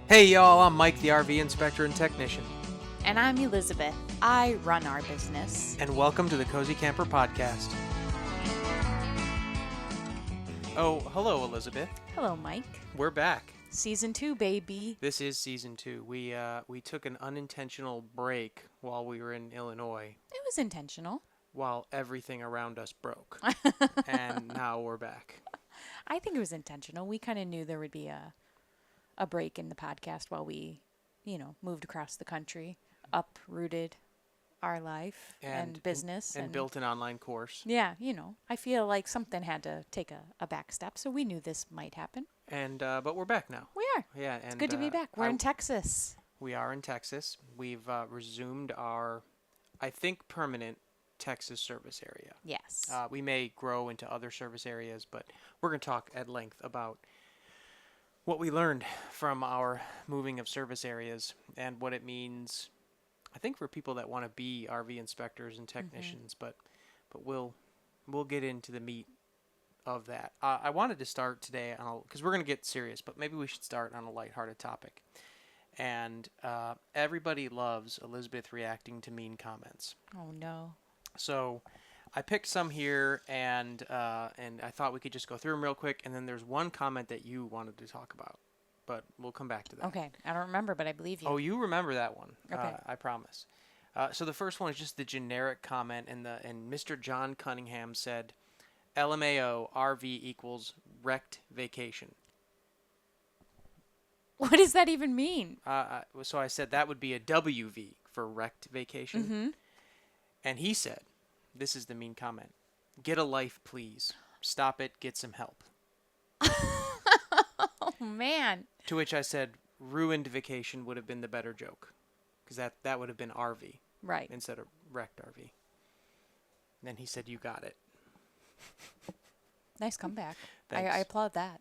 Hey y'all, I'm Mike, the RV inspector and technician, And I'm Elizabeth. I run our business. and welcome to the Cozy Camper Podcast. Oh, hello Elizabeth. Hello, Mike. We're back. Season 2, baby. This is season 2. We took an unintentional break while we were in Illinois, It was intentional. while everything around us broke, and now we're back. I think it was intentional. We kind of knew there would be a break in the podcast while we, moved across the country, uprooted our life and business. And built an online course. Yeah, I feel like something had to take a back step, so we knew this might happen. And but we're back now. We are. Yeah, and It's good to be back. We're in Texas. We are in Texas. We've resumed our, I think, permanent Texas service area. Yes. We may grow into other service areas, but we're going to talk at length about what we learned from our moving of service areas and what it means, I think, for people that want to be RV inspectors and technicians, but we'll get into the meat of that. I wanted to start today because we're going to get serious, but maybe we should start on a lighthearted topic. And everybody loves Elizabeth reacting to mean comments. Oh, no. So I picked some here, and I thought we could just go through them real quick. And then there's one comment that you wanted to talk about, but we'll come back to that. Okay. I don't remember, but I believe you. Oh, you remember that one? Okay. I promise. So the first one is just the generic comment, and Mr. John Cunningham said, "LMAO RV equals wrecked vacation." What does that even mean? So I said that would be a WV for wrecked vacation. And he said, this is the mean comment, "Get a life, please. Stop it. Get some help." Oh, man. To which I said, ruined vacation would have been the better joke. Because that would have been RV. Right. Instead of wrecked RV. And then he said, "You got it." Nice comeback. Thanks. I applaud that.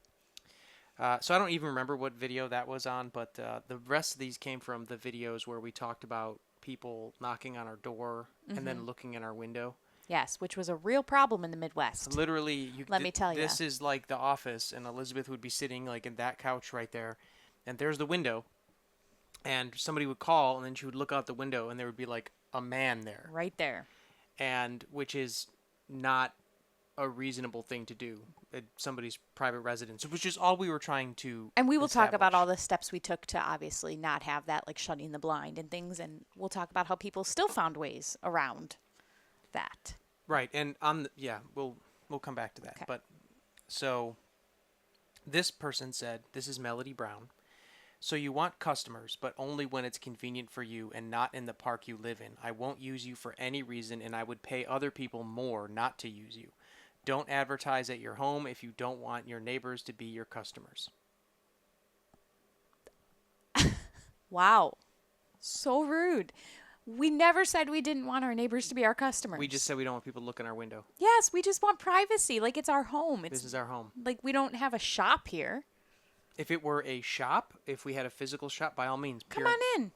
So I don't even remember what video that was on, but the rest of these came from the videos where we talked about people knocking on our door and then looking in our window. Yes, which was a real problem in the Midwest. Literally, Let me tell ya. This is like The Office, and Elizabeth would be sitting like in that couch right there, and there's the window, and somebody would call, and then she would look out the window, and there would be like a man there, Right there. and which is not a reasonable thing to do at somebody's private residence, which is all we were trying to And we will talk about establish. all the steps we took to obviously not have that, like shutting the blind and things. And we'll talk about how people still found ways around that. Right, and we'll come back to that. Okay. But so this person said, this is Melody Brown. "So you want customers, but only when it's convenient for you and not in the park you live in. I won't use you for any reason, and I would pay other people more not to use you. Don't advertise at your home if you don't want your neighbors to be your customers." Wow. So rude. We never said we didn't want our neighbors to be our customers. We just said we don't want people to look in our window. Yes, we just want privacy. Like it's our home. This is our home. Like we don't have a shop here. If it were a shop, if we had a physical shop, by all means, Come on in.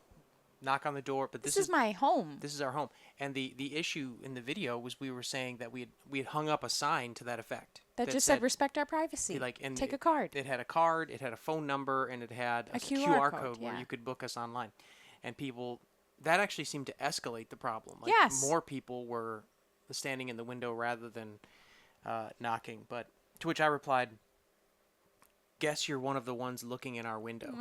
knock on the door. But This is my home. This is our home. And the issue in the video was we were saying that we had hung up a sign to that effect. That just said respect our privacy. And Take a card. It had a card, it had a phone number, and it had a QR code code, where yeah. you could book us online. And that actually seemed to escalate the problem. Like Yes. More people were standing in the window rather than knocking. But to which I replied, "Guess you're one of the ones looking in our window."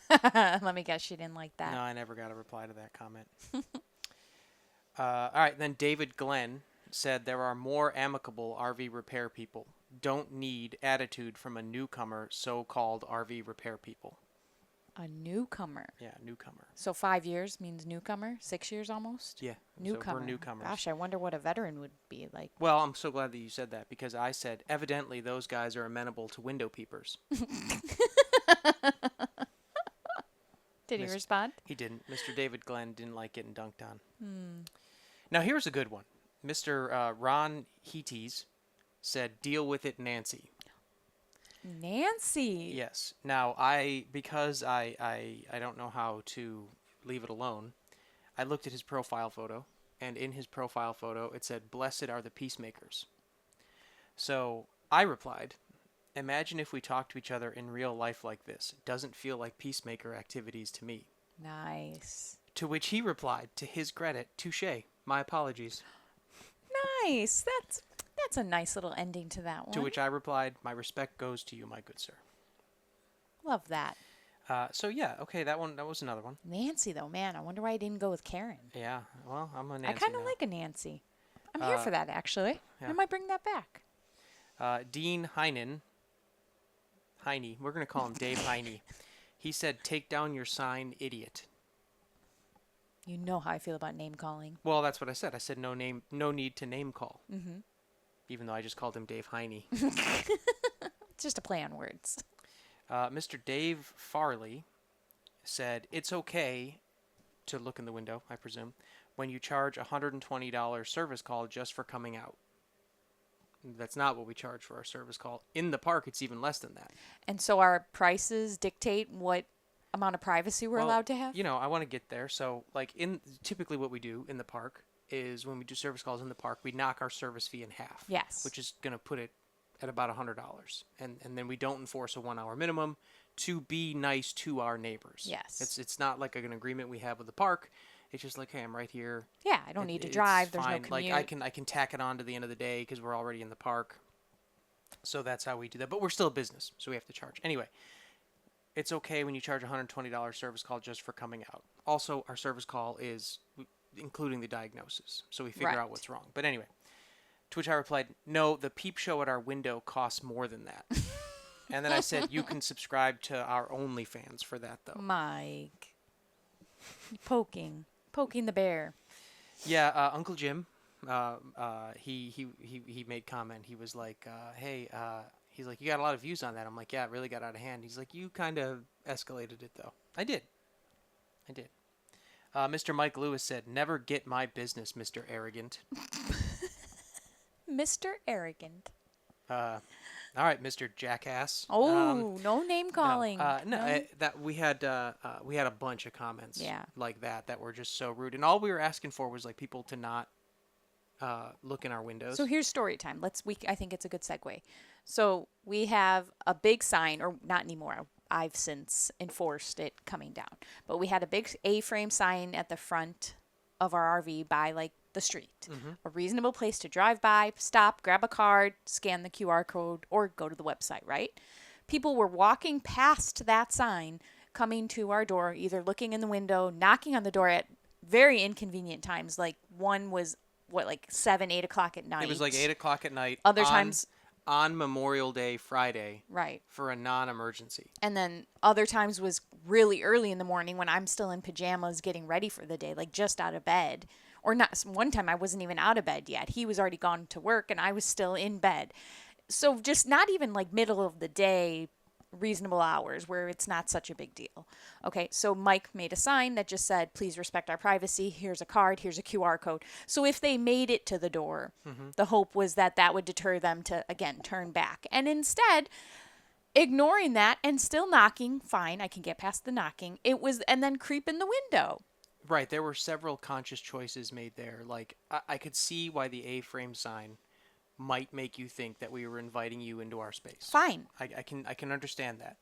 Let me guess you didn't like that. No, I never got a reply to that comment. All right, then David Glenn said there are more amicable RV repair people. Don't need attitude from a newcomer, so-called RV repair people. A newcomer. Yeah, newcomer. So 5 years means newcomer? 6 years almost? Yeah, Newcomer. So we're newcomers. Gosh, I wonder what a veteran would be like. Well, I'm so glad that you said that because I said evidently those guys are amenable to window peepers. Did he respond? He didn't. Mr. David Glenn didn't like getting dunked on. Now here's a good one. Mr. Ron Heaties said, "Deal with it, Nancy." Nancy. Yes. Now because I don't know how to leave it alone, I looked at his profile photo, and in his profile photo it said, "Blessed are the peacemakers." So I replied, Imagine if we talked to each other in real life like this. It doesn't feel like peacemaker activities to me. Nice. To which he replied, to his credit, touche, my apologies. Nice. That's a nice little ending to that one. To which I replied, my respect goes to you, my good sir. Love that. So yeah, okay, that was another one. Nancy, though, man, I wonder why I didn't go with Karen. Yeah, well, I'm a Nancy I kind of now. like a Nancy. I'm here for that, actually. yeah. I might bring that back. Dean Heine, we're going to call him Dave Heine. He said, take down your sign, idiot. You know how I feel about name calling. Well, that's what I said. I said no need to name call. Mm-hmm. Even though I just called him Dave Heine. It's just a play on words. Mr. Dave Farley said, it's okay to look in the window, I presume, when you charge a $120 service call just for coming out. That's not what we charge for our service call. In the park, it's even less than that. And so our prices dictate what amount of privacy we're allowed to have? You know, I want to get there. So, like, typically what we do in the park is when we do service calls in the park, we knock our service fee in half. Yes. Which is going to put it at about $100. And then we don't enforce a 1 hour minimum to be nice to our neighbors. Yes. It's not like an agreement we have with the park. It's just like, hey, I'm right here. Yeah, I don't need to drive. There's fine. no commute. Like I can tack it on to the end of the day because we're already in the park. So that's how we do that. But we're still a business, so we have to charge. Anyway, it's okay when you charge a $120 service call just for coming out. Also, our service call is including the diagnosis, so we figure out what's wrong. But anyway, to which I replied, no, the peep show at our window costs more than that. And then I said, you can subscribe to our OnlyFans for that, though. Mike. Poking the bear. Yeah, Uncle Jim, he made comment. He was like, hey, he's like, you got a lot of views on that. I'm like, yeah, it really got out of hand. He's like, you kind of escalated it, though. I did. Mr. Mike Lewis said, never get my business, Mr. Arrogant. Mr. Arrogant. All right, Mr. Jackass. Oh, no name calling. That we had a bunch of comments like that were just so rude, and all we were asking for was like people to not look in our windows. So here's story time. I think it's a good segue. So we have a big sign, or not anymore. I've since enforced it coming down, but we had a big A-frame sign at the front of our RV by like the street. Mm-hmm. A reasonable place to drive by, stop, grab a card, scan the QR code, or go to the website, right? People were walking past that sign, coming to our door, either looking in the window, knocking on the door at very inconvenient times. Like one was, 7, 8 o'clock at night. It was like 8 o'clock at night. Other times... On Memorial Day, Friday. Right. For a non-emergency. And then other times was really early in the morning when I'm still in pajamas getting ready for the day, like just out of bed. Or not. One time I wasn't even out of bed yet. He was already gone to work and I was still in bed. So just not even like middle of the day, reasonable hours where it's not such a big deal. Okay, so Mike made a sign that just said, please respect our privacy. Here's a card. Here's a QR code. So if they made it to the door, the hope was that would deter them to, again, turn back. And instead, ignoring that and still knocking, fine, I can get past the knocking. And then creep in the window. Right, there were several conscious choices made there. Like, I could see why the A-frame sign might make you think that we were inviting you into our space. Fine. I can understand that.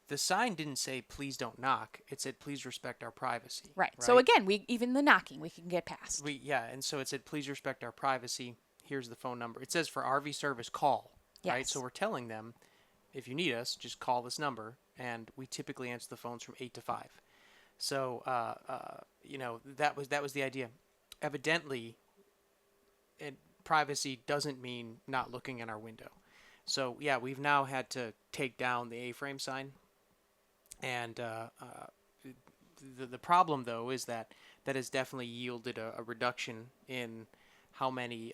The sign didn't say, please don't knock. It said, please respect our privacy. Right. So again, even the knocking, we can get past. And so it said, please respect our privacy. Here's the phone number. It says for RV service, call. Yes. Right? So we're telling them, if you need us, just call this number. And we typically answer the phones from 8 to 5. So, that was the idea. Evidently, privacy doesn't mean not looking in our window. So, yeah, we've now had to take down the A-frame sign. And the problem, though, is that has definitely yielded a reduction in how many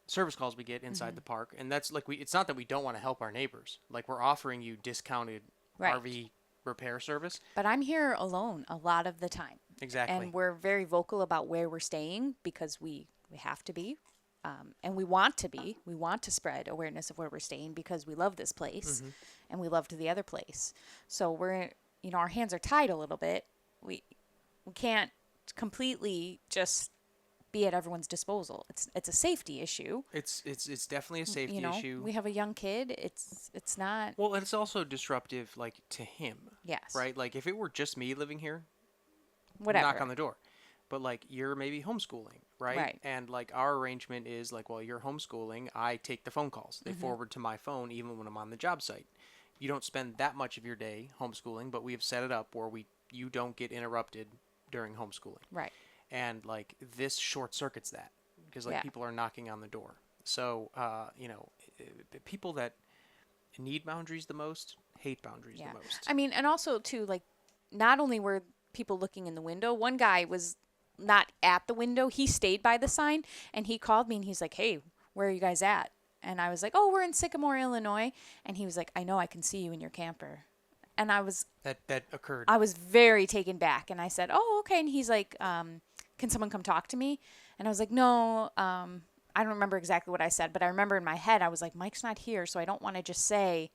service calls we get inside the park. And that's like it's not that we don't want to help our neighbors. Like, we're offering you discounted RV repair service. But I'm here alone a lot of the time. Exactly. And we're very vocal about where we're staying because we have to be. And we want to be. We want to spread awareness of where we're staying because we love this place and we loved the other place. So we're, our hands are tied a little bit. We can't completely just be at everyone's disposal. It's a safety issue. It's definitely a safety You know, issue. we have a young kid. It's not. Well, and it's also disruptive, like to him, Yes. right? Like if it were just me living here, knock Whatever. on the door. But like you're maybe homeschooling, right? Right. And like our arrangement is like, well, you're homeschooling. I take the phone calls. They forward to my phone even when I'm on the job site. You don't spend that much of your day homeschooling, but we have set it up where you don't get interrupted during homeschooling. Right. And like this short circuits that because like Yeah. people are knocking on the door. So you know, people that need boundaries the most hate boundaries Yeah. the most. I mean, and also too, like, not only were people looking in the window, one guy was not at the window. He stayed by the sign and he called me and he's like, "Hey, where are you guys at?" And I was like, "Oh, we're in Sycamore, Illinois." And he was like, "I know, I can see you in your camper." And That occurred. I was very taken back. And I said, "Oh, okay." And he's like, "Can someone come talk to me?" And I was like, "No, I don't remember exactly what I said, but I remember in my head, I was like, Mike's not here. So I don't want to just say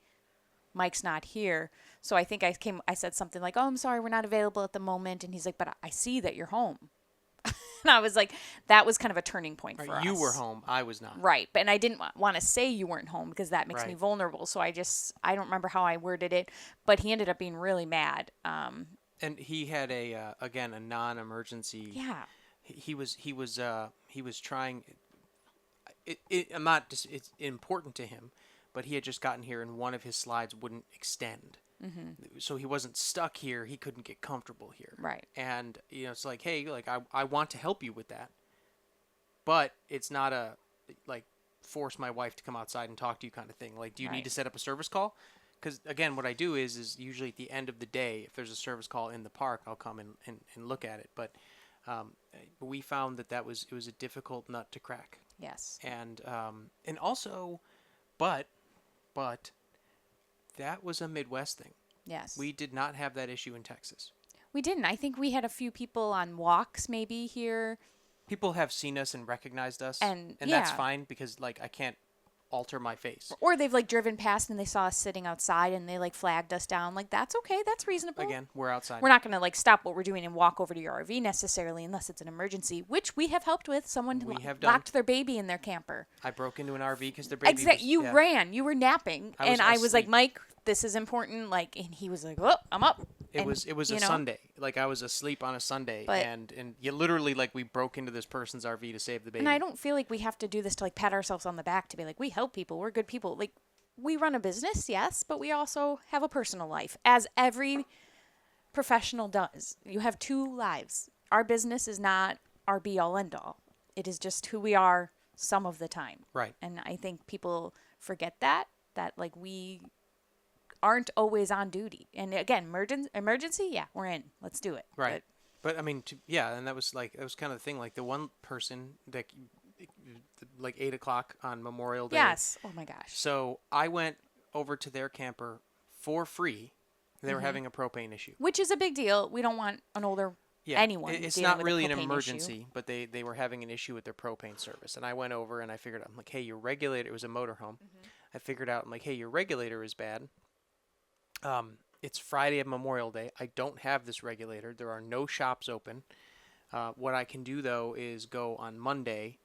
Mike's not here." So I think I said something like, "Oh, I'm sorry, we're not available at the moment." And he's like, "But I see that you're home." And I was like, that was kind of a turning point for Right, us. you were home. I was not. Right. But, and I didn't want to say you weren't home because that makes me Right. vulnerable. So I don't remember how I worded it, but he ended up being really mad. And he had again a non-emergency. Yeah. He was trying. I'm not. It's important to him, but he had just gotten here and one of his slides wouldn't extend. So he wasn't stuck here. He couldn't get comfortable here. Right. And you know, it's like, hey, like I want to help you with that, but it's not a like force my wife to come outside and talk to you kind of thing. Like, do you need Right. to set up a service call? Because again, what I do is usually at the end of the day, if there's a service call in the park, I'll come and look at it. But we found that it was a difficult nut to crack, Yes. and also, but that was a Midwest thing. Yes. We did not have that issue in Texas. We didn't. I think we had a few people on walks maybe here. People have seen us and recognized us, And, that's yeah. fine because like I can't alter my face. Or they've like driven past and they saw us sitting outside and they like flagged us down. Like, that's okay. That's reasonable. Again, we're outside. We're not going to like stop what we're doing and walk over to your RV necessarily unless it's an emergency, which we have helped with. Someone We have done. locked their baby in their camper. I broke into an RV because their baby. Exactly. You yeah. ran. You were napping, I was and I was like, asleep. "Mike, this is important." Like, and he was like, "Oh, I'm up." It And, was you a know, Sunday. Like I was asleep on a Sunday, But- and you literally like we broke into this person's RV to save the baby. And I don't feel like we have to do this to like pat ourselves on the back to be like, we help people, we're good people. Like, we run a business, yes, but we also have a personal life, as every professional does. You have two lives. Our business is not our be all end all. It is just who we are some of the time. Right. And I think people forget that like we aren't always on duty. And again, emergency, yeah, we're in. Let's do it. Right. But I mean, and that was kind of the thing. Like the one person that, like 8 o'clock on Memorial Day. Yes. Oh my gosh. So I went over to their camper for free. They Mm-hmm. were having a propane issue. Which is a big deal. We don't want an older anyone. It's dealing not with a really an propane issue. emergency, but they were having an issue with their propane service, and I went over and I figured out, I'm like, hey, your regulator. It was a motorhome. I figured out, I'm like, hey, your regulator is bad. It's Friday of Memorial Day. I don't have this regulator. There are no shops open. What I can do though is go on Monday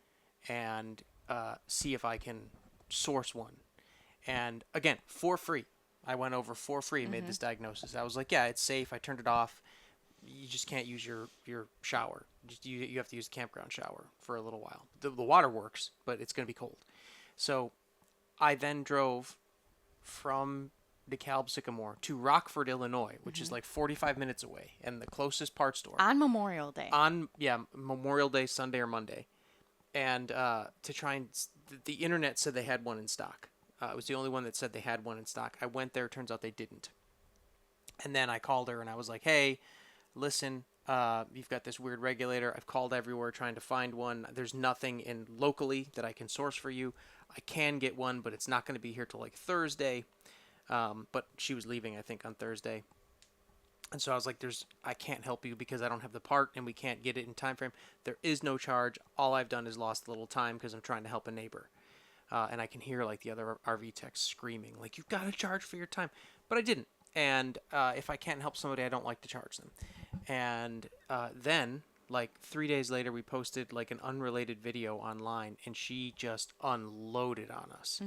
and see if I can source one. And again, for free. I went over for free and made this diagnosis. I was like, yeah, it's safe. I turned it off. You just can't use your shower. You have to use the campground shower for a little while. The water works, but it's going to be cold. So I then drove from DeKalb Sycamore to Rockford, Illinois, which is like 45 minutes away, and the closest parts store On Memorial Day. on Memorial Day, Sunday or Monday, and to try and the internet said they had one in stock. It was the only one that said they had one in stock. I went there. Turns out they didn't. And then I called her and I was like, hey, listen, you've got this weird regulator. I've called everywhere trying to find one. There's nothing in locally that I can source for you. I can get one, but it's not going to be here till like Thursday. But she was leaving, I think, on Thursday. And so I was like, I can't help you because I don't have the part and we can't get it in time frame. There is no charge. All I've done is lost a little time because I'm trying to help a neighbor. And I can hear like the other RV techs screaming, like, you've got to charge for your time. But I didn't. And if I can't help somebody, I don't like to charge them. And then, like 3 days later, we posted like an unrelated video online, and she just unloaded on us,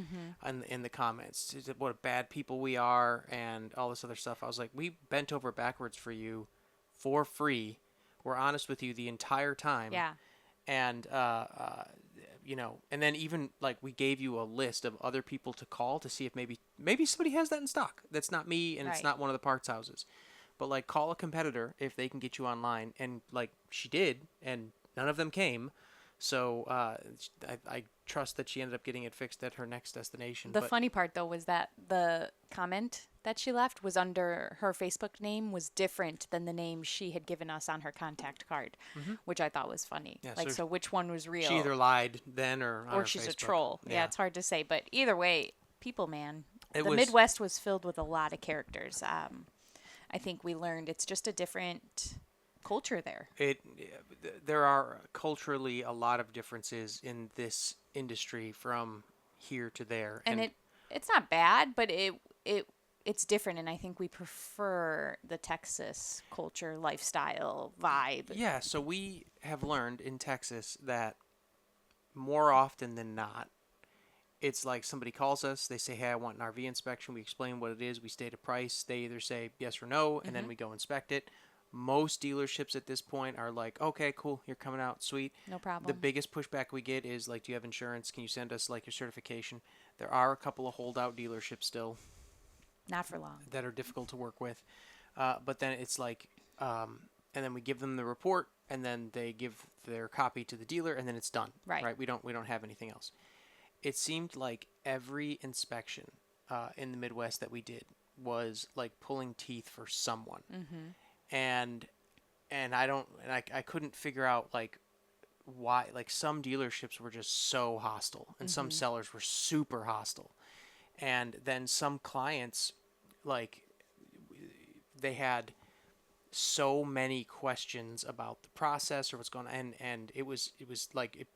in the comments. She said what bad people we are and all this other stuff. I was like, we bent over backwards for you, for free. We're honest with you the entire time. Yeah. And and then even like we gave you a list of other people to call to see if maybe somebody has that in stock. That's not me, and it's Right. not one of the parts houses. But like call a competitor if they can get you online, and like she did, and none of them came. So I trust that she ended up getting it fixed at her next destination. The But funny part though was that the comment that she left was under her Facebook name was different than the name she had given us on her contact card, which I thought was funny. Yeah, Like, so so which one was real? she either lied then or on Or her she's a Facebook. troll. Yeah, it's hard to say. But either way, people, man, It the was- Midwest was filled with a lot of characters. I think we learned it's just a different culture there. There are culturally a lot of differences in this industry from here to there, And it's not bad, but it's different, and I think we prefer the Texas culture, lifestyle, vibe. yeah. So we have learned in Texas that more often than not, it's like somebody calls us, they say, hey, I want an RV inspection. We explain what it is, we state a price. They either say yes or no, and then we go inspect it. Most dealerships at this point are like, okay, cool, you're coming out, sweet. No problem. The biggest pushback we get is like, do you have insurance? Can you send us like your certification? There are a couple of holdout dealerships still Not for long. that are difficult to work with. But then it's like, and then we give them the report, and then they give their copy to the dealer, and then it's done. Right. We don't have anything else. It seemed like every inspection in the Midwest that we did was like pulling teeth for someone, and I couldn't figure out like why. Like some dealerships were just so hostile, and some sellers were super hostile, and then some clients, like they had so many questions about the process or what's going on, and it was like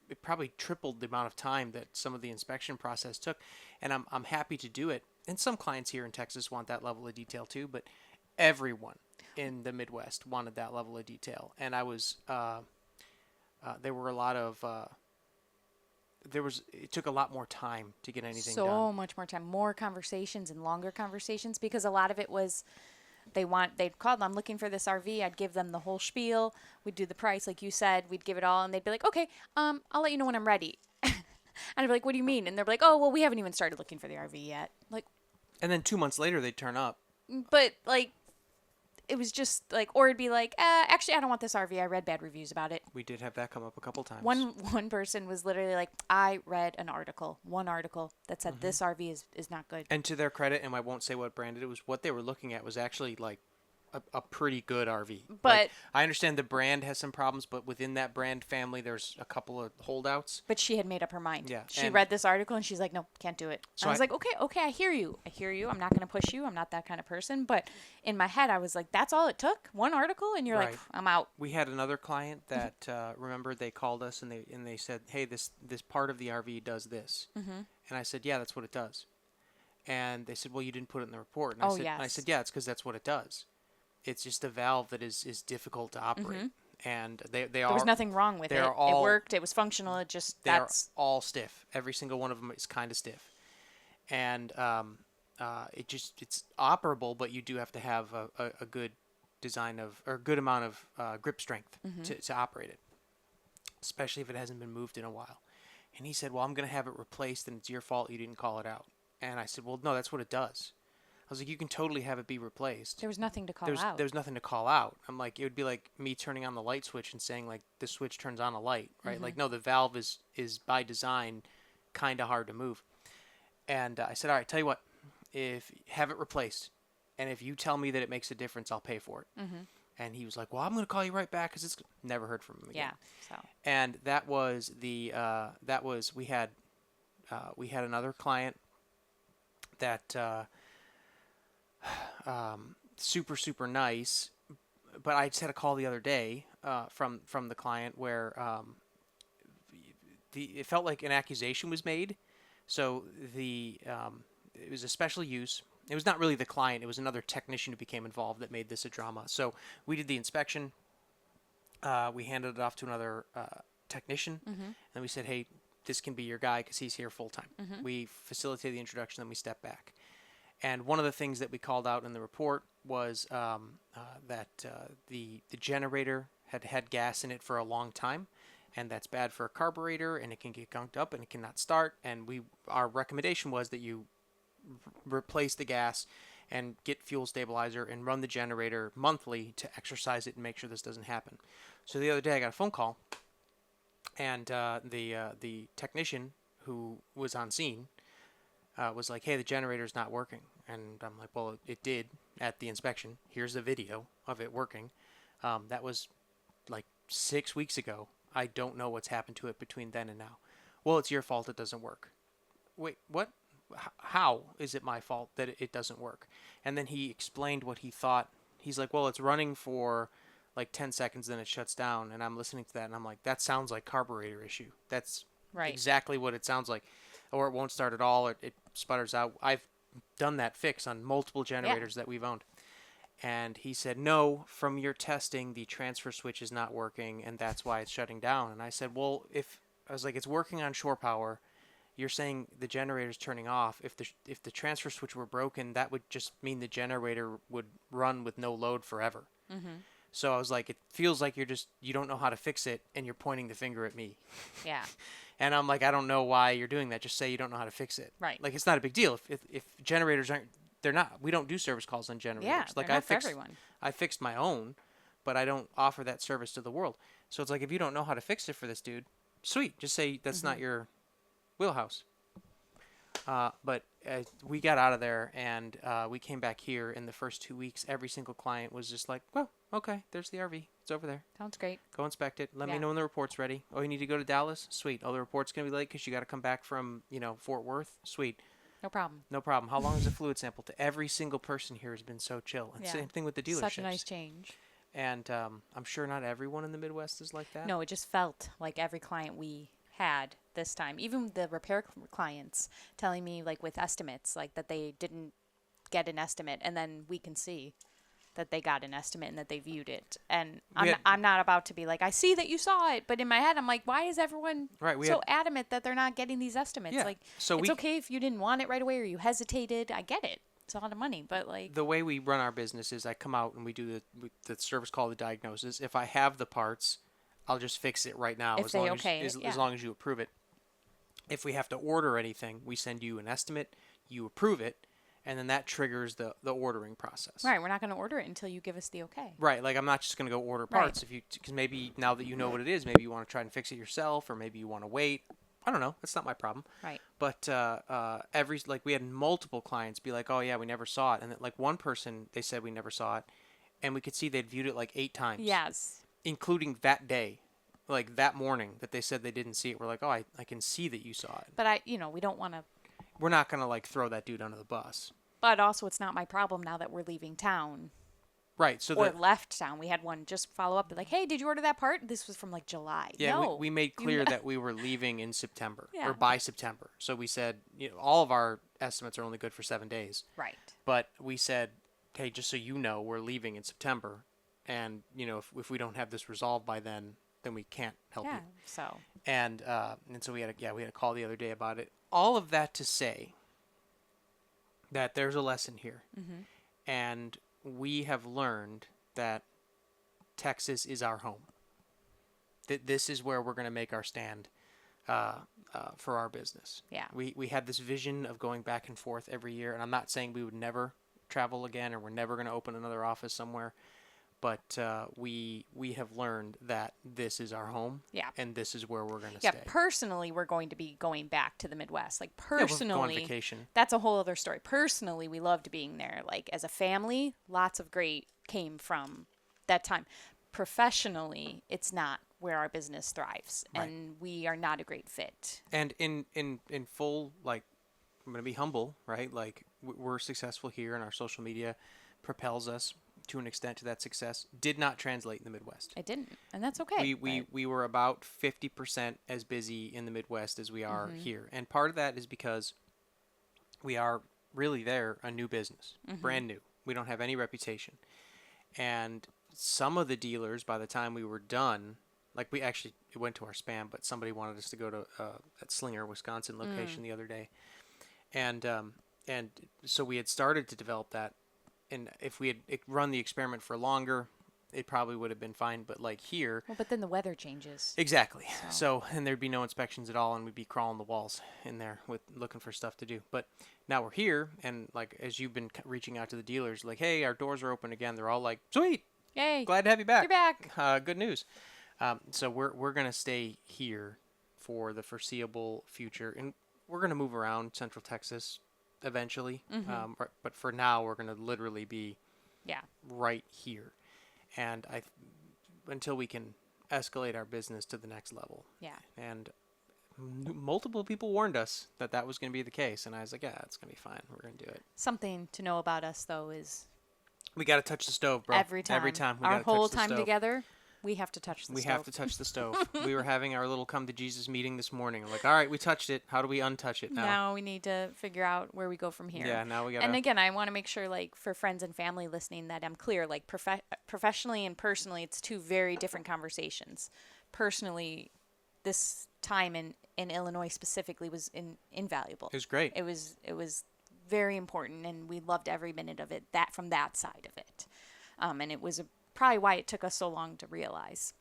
it probably tripled the amount of time that some of the inspection process took, and I'm happy to do it. And some clients here in Texas want that level of detail too, but everyone in the Midwest wanted that level of detail, and I was there were a lot of it took a lot more time to get anything So done. much more time, more conversations and longer conversations, because a lot of it was they'd call, I'm looking for this RV. I'd give them the whole spiel. We'd do the price, like you said. We'd give it all, and they'd be like, okay, I'll let you know when I'm ready. And I'd be like, what do you mean? And they're like, oh, well, we haven't even started looking for the RV yet. Like, And then 2 months later, they'd turn up. but like, it was just like, or it'd be like, actually, I don't want this RV. I read bad reviews about it. We did have that come up a couple times. One person was literally like, I read one article that said this RV is not good. And to their credit, and I won't say what brand it was, what they were looking at was actually like a pretty good RV. But like, I understand the brand has some problems, but within that brand family, there's a couple of holdouts. But she had made up her mind. Yeah, She and- read this article and she's like, no, can't do it. So I was I- like, okay, I hear you. I'm not going to push you. I'm not that kind of person. But in my head, I was like, that's all it took? One article? And you're like, Right. I'm out. We had another client that remember they called us and they said, hey, this part of the RV does this, and I said, yeah, that's what it does. And they said, well, you didn't put it in the report. And Oh, and I yes. said, yeah, it's because that's what it does. It's just a valve that is difficult to operate, and they There was nothing wrong with it. they're It all- worked. It was functional. It just, they're that's, all stiff. Every single one of them is kind of stiff, and it's operable, but you do have to have a good design of or a good amount of grip strength to operate it, especially if it hasn't been moved in a while. And he said, well, I'm going to have it replaced, and it's your fault you didn't call it out. And I said, well, no, that's what it does. I was like, you can totally have it be replaced. there was nothing to call out. There's nothing to call out. I'm like, it would be like me turning on the light switch and saying like the switch turns on a light, right? Like, no, the valve is by design kind of hard to move. And I said, all right, tell you what, if have it replaced, and if you tell me that it makes a difference, I'll pay for it. And he was like, well, I'm going to call you right back because it's never heard from him again. Yeah. So, And that was we had another client that super nice, but I just had a call the other day from the client where it felt like an accusation was made. So it was a special use. It was not really the client. It was another technician who became involved that made this a drama. So we did the inspection. We handed it off to another technician, and we said, "Hey, this can be your guy because he's here full time." We facilitated the introduction, then we stepped back. And one of the things that we called out in the report was that the generator had had gas in it for a long time, and that's bad for a carburetor, and it can get gunked up and it cannot start. And our recommendation was that you replace the gas and get fuel stabilizer and run the generator monthly to exercise it and make sure this doesn't happen. So the other day I got a phone call, and the technician who was on scene was like, "Hey, the generator's not working." And I'm like, "Well, it did at the inspection. Here's the video of it working. That was like 6 weeks ago. I don't know what's happened to it between then and now." "Well, it's your fault it doesn't work." "Wait, what? How is it my fault that it doesn't work?" And then he explained what he thought. He's like, "Well, it's running for like 10 seconds, then it shuts down." And I'm listening to that, and I'm like, "That sounds like carburetor issue. That's Right. exactly what it sounds like." Or it won't start at all, or it sputters out. I've done that fix on multiple generators that we've owned. And he said, "No, from your testing, the transfer switch is not working, and that's why it's shutting down." And I said, "Well, if I was like, it's working on shore power, you're saying the generator's turning off. If the transfer switch were broken, that would just mean the generator would run with no load forever." So I was like, "It feels like you don't know how to fix it, and you're pointing the finger at me." Yeah. And I'm like, "I don't know why you're doing that. Just say you don't know how to fix it." Right. Like, it's not a big deal. If generators aren't, they're not. We don't do service calls on generators. Yeah. Like, They're not for everyone. I fixed my own, but I don't offer that service to the world. So it's like, if you don't know how to fix it for this dude, sweet, just say that's not your wheelhouse. But we got out of there, and we came back here. In the first 2 weeks, every single client was just like, "Well, okay, there's the RV. It's over there. Sounds great. Go inspect it. Let me Yeah. know when the report's ready. Oh, you need to go to Dallas? Sweet. Oh, the report's going to be late because you got to come back from, Fort Worth? Sweet. No problem. No problem. How long is the fluid sample?" To every single person here has been so chill. And Yeah. same thing with the dealerships. Such a nice change. And I'm sure not everyone in the Midwest is like that. No, it just felt like every client we had this time, even the repair clients telling me like with estimates, like that they didn't get an estimate, and then we can see that they got an estimate and that they viewed it. And I'm not about to be like, "I see that you saw it," but in my head I'm like, why is everyone so adamant that they're not getting these estimates? Yeah. Like, So it's okay if you didn't want it right away or you hesitated. I get it. It's a lot of money, but like, the way we run our business is I come out and we do the service call, the diagnosis. If I have the parts, I'll just fix it right now If as they long okay as it, as yeah. long as you approve it. If we have to order anything, we send you an estimate, you approve it, and then that triggers the ordering process. right, we're not going to order it until you give us the okay. Right, like I'm not just going to go order Right. parts because maybe now that you know what it is, maybe you want to try and fix it yourself, or maybe you want to wait. I don't know. That's not my problem. Right. But we had multiple clients be like, "Oh yeah, we never saw it," and then, like, one person, they said we never saw it, and we could see they'd viewed it like 8 times. Yes. Including that day, like that morning that they said they didn't see it. We're like, "Oh, I can see that you saw it." But we don't want to. We're not gonna like throw that dude under the bus. But also, it's not my problem now that we're leaving town. Right. So or left town. We had one just follow up, like, "Hey, did you order that part?" This was from like July. Yeah, no, we made clear that we were leaving in September Yeah. or by September. So we said, all of our estimates are only good for 7 days. Right. But we said, "Hey, just so you know, we're leaving in September, and if we don't have this resolved by then we can't help Yeah. you." So. And so we had a call the other day about it. All of that to say that there's a lesson here, and we have learned that Texas is our home. That this is where we're going to make our stand for our business. Yeah. We had this vision of going back and forth every year, and I'm not saying we would never travel again or we're never going to open another office somewhere, but we have learned that this is our home. Yeah. And this is where we're going to Yeah. stay. Personally, we're going to be going back to the Midwest. Like, Yeah, we'll personally, go on vacation. that's a whole other story. Personally, we loved being there. Like, as a family, lots of great came from that time. Professionally, it's not where our business thrives, Right. and we are not a great fit. And in full, like, I'm going to be humble, right? Like, we're successful here, and our social media propels us to an extent to that success. Did not translate in the Midwest. It didn't, and that's okay. We were about 50% as busy in the Midwest as we are here. And part of that is because we are really a new business, brand new. We don't have any reputation. And some of the dealers, by the time we were done, like we actually, it went to our spam, but somebody wanted us to go to that Slinger, Wisconsin location the other day. And so we had started to develop that. And if we had run the experiment for longer, it probably would have been fine. But like here, Well, but then the weather changes. exactly. So, and there'd be no inspections at all, and we'd be crawling the walls in there with looking for stuff to do. But now we're here, and like as you've been reaching out to the dealers, like, hey, our doors are open again. They're all like, sweet, Yay. glad to have you back. You're back. Good news. So we're gonna stay here for the foreseeable future, and we're gonna move around Central Texas eventually. But for now, we're gonna literally be Yeah. right here, and until we can escalate our business to the next level. Yeah. And multiple people warned us that that was going to be the case, and I was like, yeah, it's going to be fine. We're going to do it. Something to know about us, though, is We got to touch the stove, bro. every time. we Our gotta whole touch the time stove. together, we have to touch the We stove. have to touch the stove. We were having our little come to Jesus meeting this morning. We're like, all right, we touched it. How do we untouch it now? Now we need to figure out where we go from here. Yeah, now we got to. And again, I want to make sure, like, for friends and family listening, that I'm clear. Like, professionally and personally, it's two very different conversations. Personally, this time in Illinois specifically was invaluable. It was great. It was very important, and we loved every minute of it. That from that side of it, and it was probably why it took us so long to realize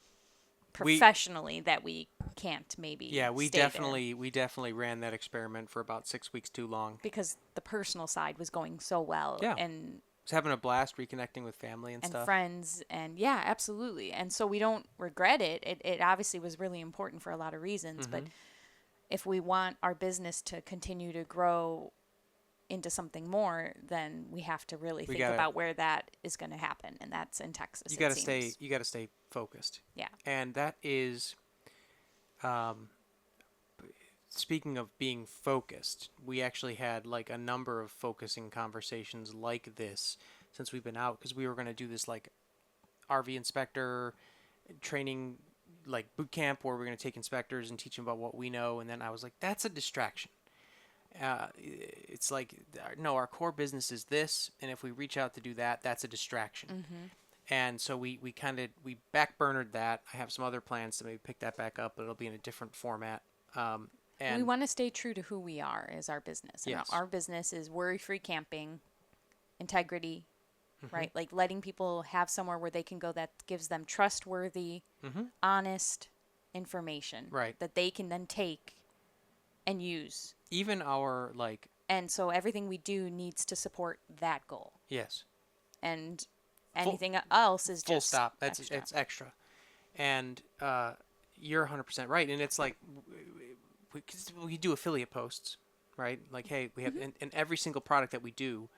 professionally that we can't maybe. Yeah, we stay definitely ran that experiment for about 6 weeks too long. because the personal side was going so well. Yeah. And Was having a blast reconnecting with family and stuff. friends, and yeah, absolutely. And so we don't regret it. It obviously was really important for a lot of reasons, but if we want our business to continue to grow into something more, then we have to really think about where that is going to happen, and that's in Texas. You got to stay focused. Yeah. And that is speaking of being focused, we actually had like a number of focusing conversations like this since we've been out, because we were going to do this like RV inspector training, like boot camp, where we're going to take inspectors and teach them about what we know. And then I was like, that's a distraction. It's like, no, our core business is this, and if we reach out to do that, that's a distraction. And so we backburnered that. I have some other plans to maybe pick that back up, but it'll be in a different format. And we want to stay true to who we are as our business. And Yes. our business is worry-free camping, integrity, right? Like letting people have somewhere where they can go that gives them trustworthy, honest information, Right. that they can then take and use. even our like, And so everything we do needs to support that goal. yes, And anything else is full just stop. That's extra. it's extra. And you're 100% right. And it's like we do affiliate posts, right? Like, hey, we have in every single product that we do,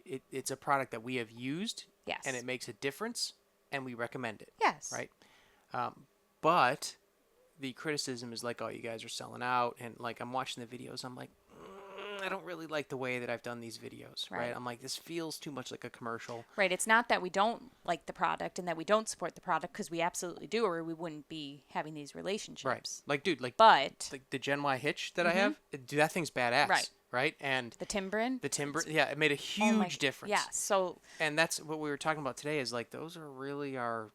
it's a product that we have used, Yes. and it makes a difference, and we recommend it, Yes. right? But the criticism is like, oh, you guys are selling out, and like I'm watching the videos, I'm like, I don't really like the way that I've done these videos, right? Right. I'm like, this feels too much like a commercial. Right. It's not that we don't like the product and that we don't support the product, because we absolutely do, or we wouldn't be having these relationships. Right. Like, dude, like But the Gen Y hitch that I have, dude, that thing's badass. Right. Right. And the Timbrin. the timber, yeah, it made a Oh my- huge difference. Yeah. So And that's what we were talking about today, is like, those are really our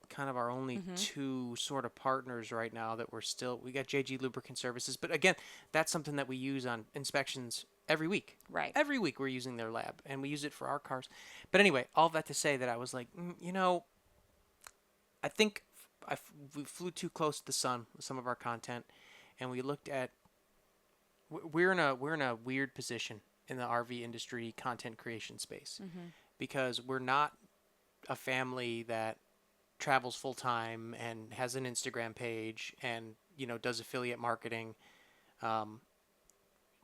kind of our only two sort of partners right now that we got JG Lubricant Services. But again, that's something that we use on inspections every week. Right. Every week we're using their lab, and we use it for our cars. But anyway, all that to say that I was like, I think we flew too close to the sun with some of our content, and we looked at, we're in a weird position in the RV industry content creation space, because we're not a family that travels full time and has an Instagram page and does affiliate marketing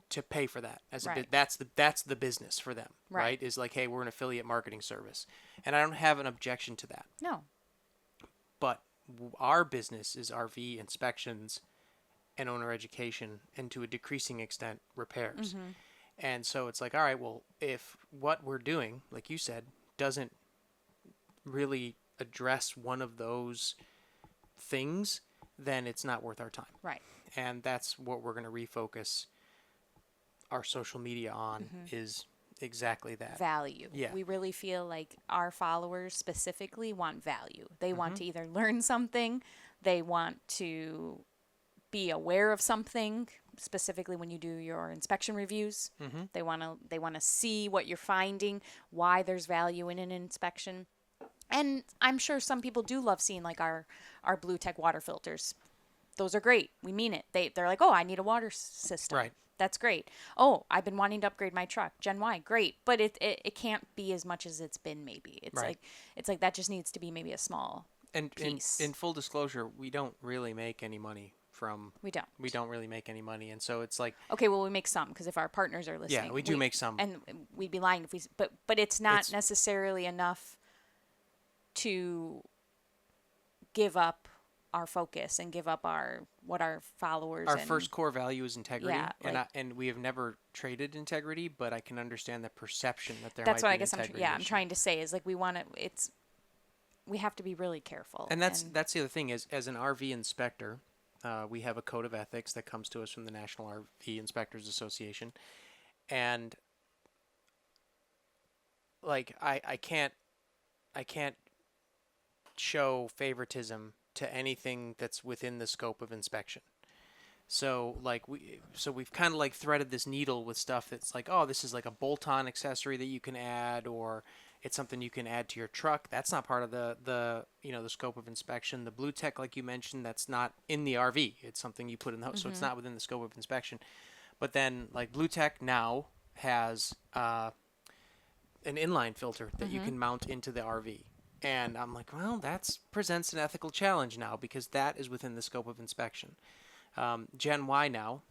to pay for that as Right. that's the business for them, right? Is like, hey, we're an affiliate marketing service, and I don't have an objection to that. no. But our business is RV inspections and owner education, and to a decreasing extent repairs. And so it's like, all right, well, if what we're doing, like you said, doesn't really address one of those things, then it's not worth our time. Right. And that's what we're going to refocus our social media on, is Exactly that. value. Yeah. We really feel like our followers specifically want value. They want to either learn something, they want to be aware of something, specifically when you do your inspection reviews. They want to see what you're finding, why there's value in an inspection. And I'm sure some people do love seeing like our Blue Tech water filters. Those are great. We mean it. They're like, "Oh, I need a water system." Right. That's great. "Oh, I've been wanting to upgrade my truck. Gen Y, great." But it can't be as much as it's been maybe. Right. It's like that just needs to be maybe a small And piece. in full disclosure, we don't really make any money from. We don't. We don't really make any money, and so it's like, Okay, well we make some because if our partners are listening, yeah, we do make some. and we'd be lying if we. But it's not necessarily enough to give up our focus and give up what our followers. Our and, first core value is integrity, Yeah, and we have never traded integrity, but I can understand the perception that there that's might what be I guess an I'm integrity I'm issue. trying to say is like we have to be really careful. And that's the other thing is, as an RV inspector, we have a code of ethics that comes to us from the National RV Inspectors Association, and like I can't show favoritism to anything that's within the scope of inspection. So we've kind of like threaded this needle with stuff that's like, oh, this is like a bolt-on accessory that you can add, or it's something you can add to your truck. That's not part of the scope of inspection. The Blue Tech, like you mentioned, that's not in the RV. It's something you put in the house, so it's not within the scope of inspection. But then like Blue Tech now has an inline filter that you can mount into the RV. And I'm like, well, that presents an ethical challenge now because that is within the scope of inspection. Gen Y now,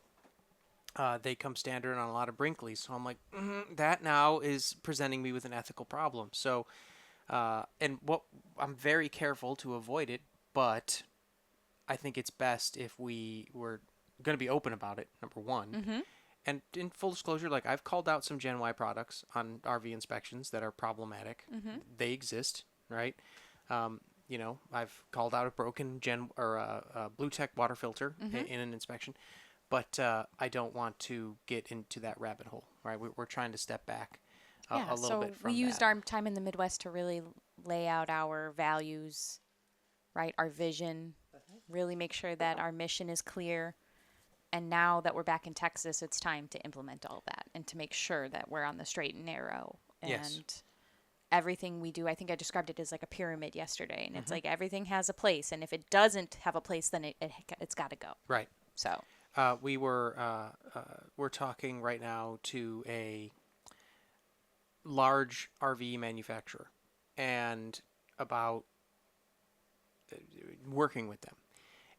they come standard on a lot of Brinkleys. So I'm like, that now is presenting me with an ethical problem. So, and what I'm very careful to avoid it, but I think it's best if we were going to be open about it, number one. And in full disclosure, like I've called out some Gen Y products on RV inspections that are problematic. They exist, right? I've called out a broken Blue Tech water filter in an inspection, but I don't want to get into that rabbit hole, right? We're trying to step back a little bit from we used that. our time in the Midwest to really lay out our values, right? Our vision, really make sure that our mission is clear. And now that we're back in Texas, it's time to implement all that and to make sure that we're on the straight and narrow. And Yes. everything we do, I think I described it as like a pyramid yesterday. And it's like everything has a place. And if it doesn't have a place, then it's got to go. Right. So We're talking right now to a large RV manufacturer and about working with them.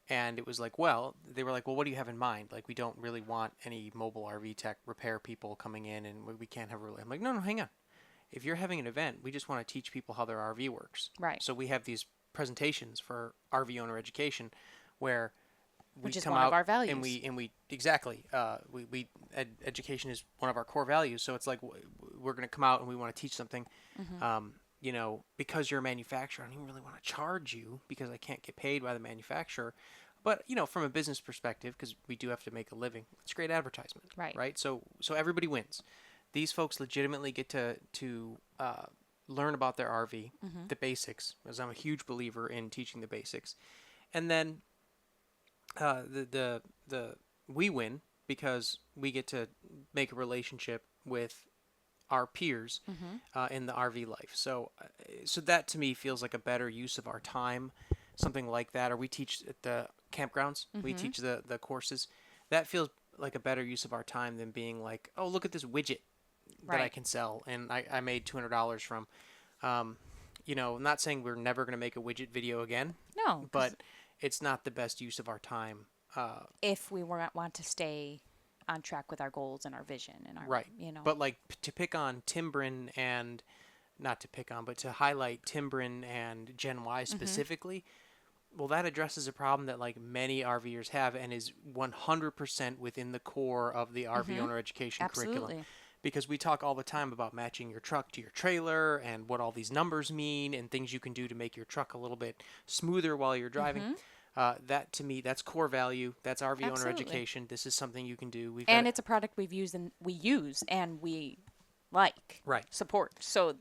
And it was like, they were like, well, what do you have in mind? Like, we don't really want any mobile RV tech repair people coming in, and we can't have I'm like, no, hang on. If you're having an event, we just want to teach people how their RV works. Right. So we have these presentations for RV owner education where we Which is come one out of our values. and we exactly education is one of our core values. So it's like we're going to come out and we want to teach something. Because you're a manufacturer, I don't even really want to charge you because I can't get paid by the manufacturer. But from a business perspective, because we do have to make a living, it's great advertisement, right? So everybody wins. These folks legitimately get to learn about their RV, the basics, as I'm a huge believer in teaching the basics, and then we win because we get to make a relationship with our peers in the RV life. So that to me feels like a better use of our time, something like that. Or we teach at the campgrounds, we teach the courses. That feels like a better use of our time than being like, oh, look at this widget that I can sell and I made $200 from. I'm not saying we're never going to make a widget video again. No, but it's not the best use of our time. If we want to stay on track with our goals and our vision and our Right. But like to pick on Timbrin and not to pick on, but to highlight Timbrin and Gen Y specifically, well, that addresses a problem that like many RVers have and is 100% within the core of the RV owner education curriculum. Because we talk all the time about matching your truck to your trailer and what all these numbers mean and things you can do to make your truck a little bit smoother while you're driving. That to me, that's core value. That's RV owner education. This is something you can do. And it's a product we use and we Right. support. So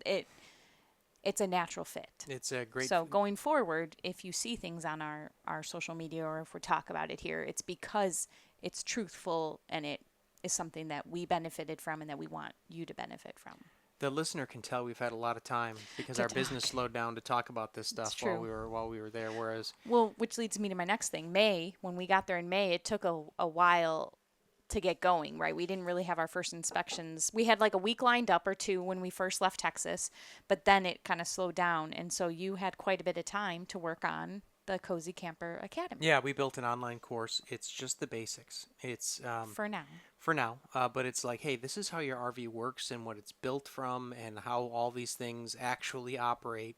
it's a natural fit. It's a great. So going forward, if you see things on our social media or if we talk about it here, it's because it's truthful and it is something that we benefited from and that we want you to benefit from. The listener can tell we've had a lot of time because To our talk. business slowed down to talk about this stuff true. while we were there. Whereas, Well, which leads me to my next thing. May, when we got there in May, it took a while to get going, right? We didn't really have our first inspections. We had like a week lined up or two when we first left Texas, but then it kind of slowed down. And so you had quite a bit of time to work on the Cozy Camper Academy yeah, we built an online course. It's just the basics. It's for now. but it's like, hey, this is how your RV works and what it's built from and how all these things actually operate,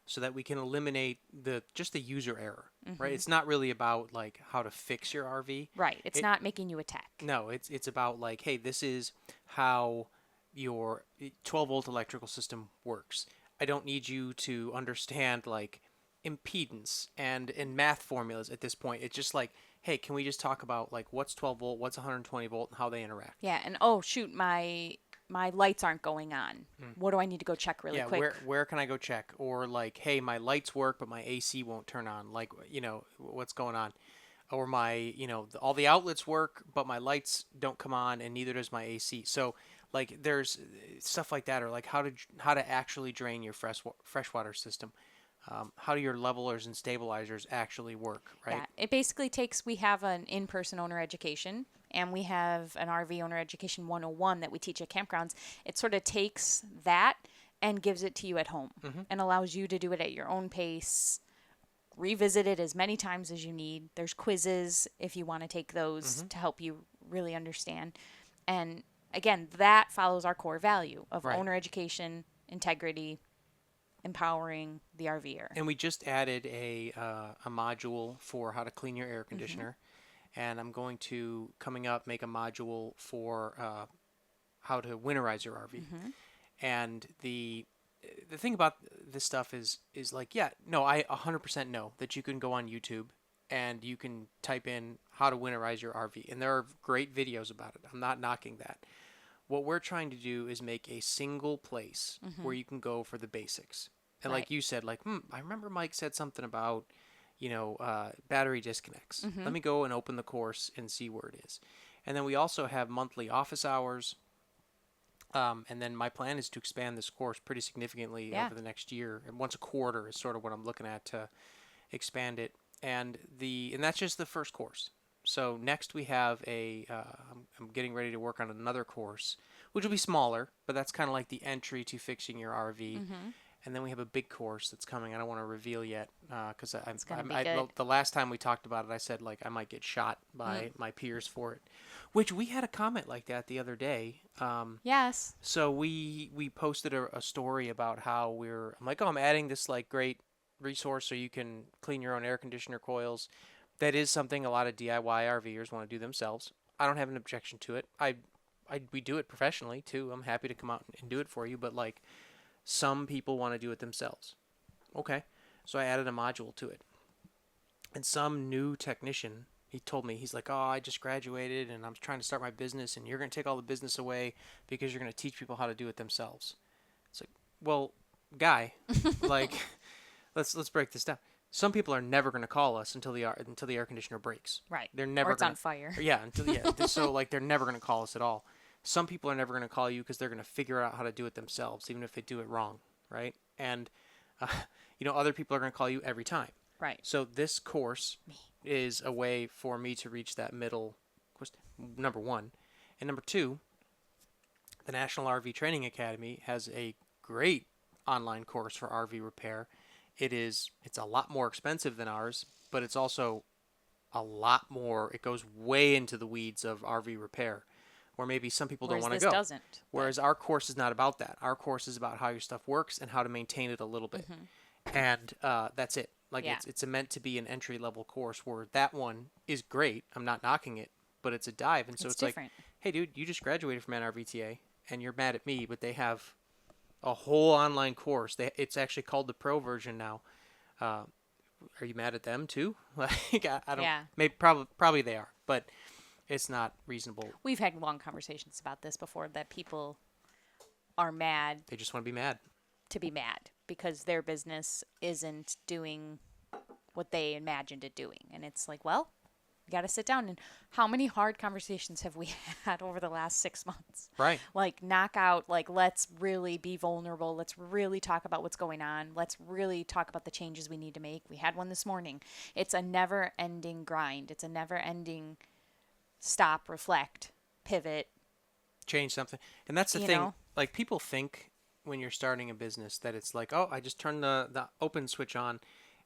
so that we can eliminate the user error, right? It's not really about like how to fix your RV. Right. It's not making you a tech. No, it's about like, hey, this is how your 12-volt electrical system works. I don't need you to understand like impedance and math formulas at this point. It's just like, hey, can we just talk about like what's 12 volt, what's 120 volt, and how they interact? Yeah. And oh, shoot, my lights aren't going on. What do I need to go check really Yeah, quick? where can I go check? Or like, hey, my lights work, but my AC won't turn on. Like, what's going on? Or my, all the outlets work, but my lights don't come on, and neither does my AC. So, like, there's stuff like that, or like how to actually drain your freshwater system. How do your levelers and stabilizers actually work, right? Yeah, it basically takes, we have an in-person owner education and we have an RV owner education 101 that we teach at campgrounds. It sort of takes that and gives it to you at home and allows you to do it at your own pace, revisit it as many times as you need. There's quizzes if you want to take those to help you really understand. And again, that follows our core value of Right. owner education, integrity, empowering the RVer. And we just added a module for how to clean your air conditioner, and I'm going to coming up make a module for how to winterize your RV. And the thing about this stuff is like, yeah, no, I 100% know that you can go on YouTube and you can type in how to winterize your RV, and there are great videos about it. I'm not knocking that. What we're trying to do is make a single place where you can go for the basics. And Right. like you said, like, I remember Mike said something about, battery disconnects. Let me go and open the course and see where it is. And then we also have monthly office hours. And then my plan is to expand this course pretty significantly Yeah. over the next year. And once a quarter is sort of what I'm looking at to expand it. And that's just the first course. So next we have I'm getting ready to work on another course, which will be smaller, but that's kind of like the entry to fixing your RV. And then we have a big course that's coming. I don't want to reveal yet because gonna be good. the last time we talked about it, I said like I might get shot by my peers for it, which we had a comment like that the other day. Yes. So we posted a story about how I'm like, oh, I'm adding this like great resource so you can clean your own air conditioner coils. That is something a lot of DIY RVers want to do themselves. I don't have an objection to it. We do it professionally too. I'm happy to come out and do it for you, but like some people want to do it themselves. Okay. So I added a module to it. And some new technician, he told me, he's like, oh, I just graduated and I'm trying to start my business and you're going to take all the business away because you're going to teach people how to do it themselves. It's like, well, guy, like, let's break this down. Some people are never going to call us until the air conditioner breaks. Right. They're never Or it's gonna, on fire. Yeah, so like they're never going to call us at all. Some people are never going to call you because they're going to figure out how to do it themselves, even if they do it wrong, right? And other people are going to call you every time. Right. So this course is a way for me to reach that middle, number one. And number two, the National RV Training Academy has a great online course for RV repair. It's a lot more expensive than ours, but it's also a lot more, it goes way into the weeds of RV repair, where maybe some people don't want to go. Whereas this doesn't. Whereas our course is not about that. Our course is about how your stuff works and how to maintain it a little bit. And that's it. Like Yeah. it's meant to be an entry level course, where that one is great. I'm not knocking it, but it's a dive. And so it's like, different. hey, dude, you just graduated from NRVTA and you're mad at me, but they have a whole online course. It's actually called the pro version now. Are you mad at them too? Like I don't. Yeah. Maybe probably they are, but it's not reasonable. We've had long conversations about this before, that people are mad They just want to be mad. to be mad because their business isn't doing what they imagined it doing. And it's like, well, you got to sit down. And how many hard conversations have we had over the last 6 months? Right. Like, knock out, like, let's really be vulnerable. Let's really talk about what's going on. Let's really talk about the changes we need to make. We had one this morning. It's a never ending grind, it's a never ending stop, reflect, pivot. Change something. And that's the You thing. know? Like, people think when you're starting a business that it's like, oh, I just turn the open switch on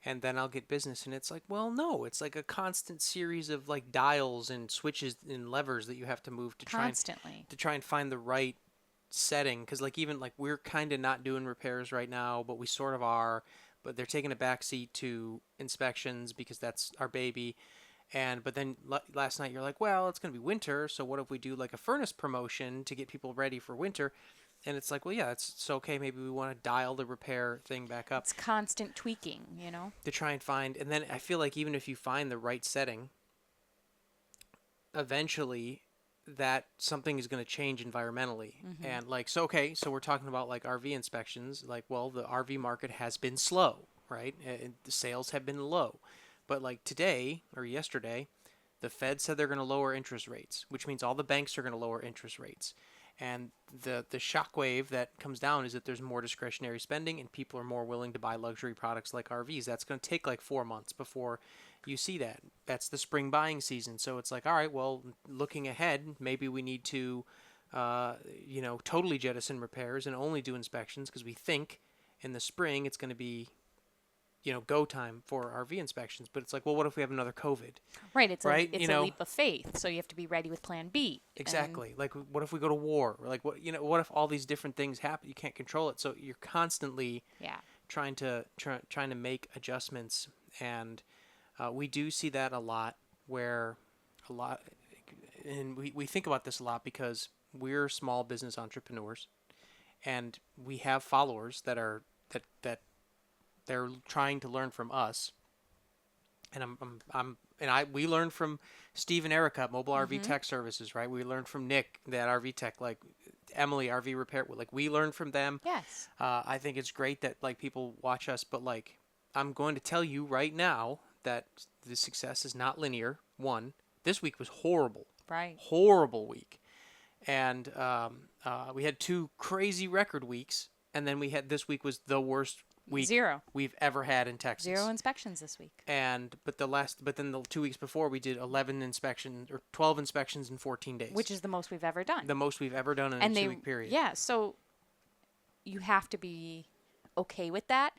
and then I'll get business. And it's like, well, no, it's like a constant series of like dials and switches and levers that you have to move to Constantly. try and find the right setting. Because like even like we're kind of not doing repairs right now, but we sort of are. But they're taking a backseat to inspections because that's our baby. And but then last night you're like, well, it's going to be winter, so what if we do like a furnace promotion to get people ready for winter? And it's like, well, yeah, it's okay. Maybe we want to dial the repair thing back up It's constant tweaking, you know? to try and find. And then I feel like even if you find the right setting, eventually that something is going to change environmentally. And like, so okay, so we're talking about like RV inspections. Like, well, the RV market has been slow, right? The sales have been low. But like today or yesterday, the Fed said they're going to lower interest rates, which means all the banks are going to lower interest rates. And the shockwave that comes down is that there's more discretionary spending and people are more willing to buy luxury products like RVs. That's going to take like 4 months before you see that. That's the spring buying season. So it's like, all right, well, looking ahead, maybe we need to, totally jettison repairs and only do inspections because we think in the spring it's going to be go time for RV inspections. But it's like, well, what if we have another COVID? Right. It's Right? a leap of faith. So you have to be ready with plan B. Exactly. Like, what if we go to war? Or like, what if all these different things happen? You can't control it. So you're constantly Yeah. trying to make adjustments. And we do see that a lot and we think about this a lot because we're small business entrepreneurs and we have followers that they're trying to learn from us, and we learned from Steve and Erica at Mobile RV Tech Services, right? We learned from Nick, that RV Tech, like Emily RV Repair, like we learned from them. Yes. I think it's great that like people watch us, but like I'm going to tell you right now that the success is not linear. One, this week was horrible, Right. horrible week, and we had 2 crazy record weeks, and then this week was the worst week 0. we've ever had in Texas. 0 inspections this week. And but then the 2 weeks before we did 11 inspections or 12 inspections in 14 days. Which is the most we've ever done. The most we've ever done in a 2-week period. Yeah, so you have to be okay with that.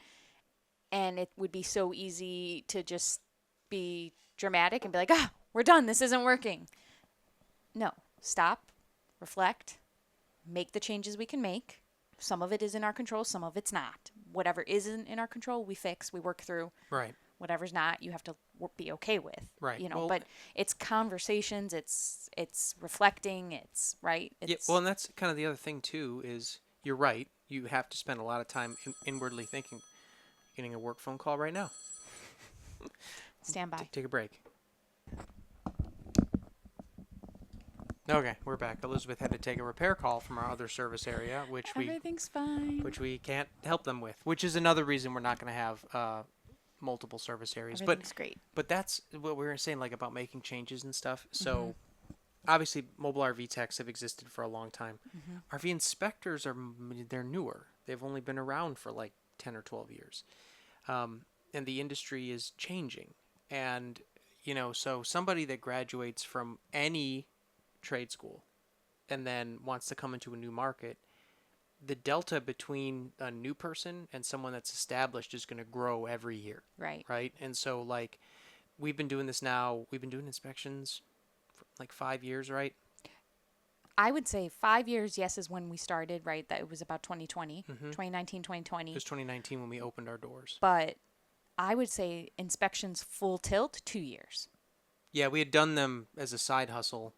And it would be so easy to just be dramatic and be like, we're done. This isn't working. No, stop, reflect, make the changes we can make. Some of it is in our control, some of it's not. Whatever isn't in our control, we fix, we work through. Right. Whatever's not, you have to be okay with. Right. Well, but it's conversations, it's reflecting, it's right. Yeah. Well, and that's kind of the other thing too. Is you're right. You have to spend a lot of time inwardly thinking. Getting a work phone call right now. Stand by. Take a break. Okay, we're back. Elizabeth had to take a repair call from our other service area, Everything's fine. which we can't help them with, which is another reason we're not going to have multiple service areas. Everything's great. But that's what we were saying, like about making changes and stuff. So obviously, mobile RV techs have existed for a long time. RV inspectors they're newer. They've only been around for like 10 or 12 years, and the industry is changing. And so somebody that graduates from any trade school and then wants to come into a new market, the delta between a new person and someone that's established is going to grow every year. Right. And so like we've been doing inspections for like 5 years, right? I would say 5 years, yes, is when we started, right? That it was about 2020, 2019, 2020. It was 2019 when we opened our doors. But I would say inspections full tilt, 2 years. Yeah, we had done them as a side hustle.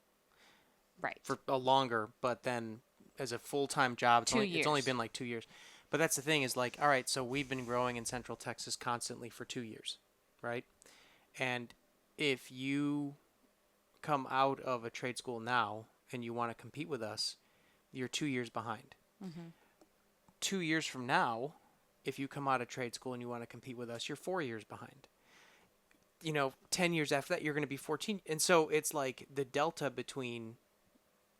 Right. For a longer, but then as a full-time job, it's only been like 2 years. But that's the thing is like, all right, so we've been growing in Central Texas constantly for 2 years, right? And if you come out of a trade school now and you want to compete with us, you're 2 years behind. 2 years from now, if you come out of trade school and you want to compete with us, you're 4 years behind. 10 years after that, you're going to be 14. And so it's like the delta between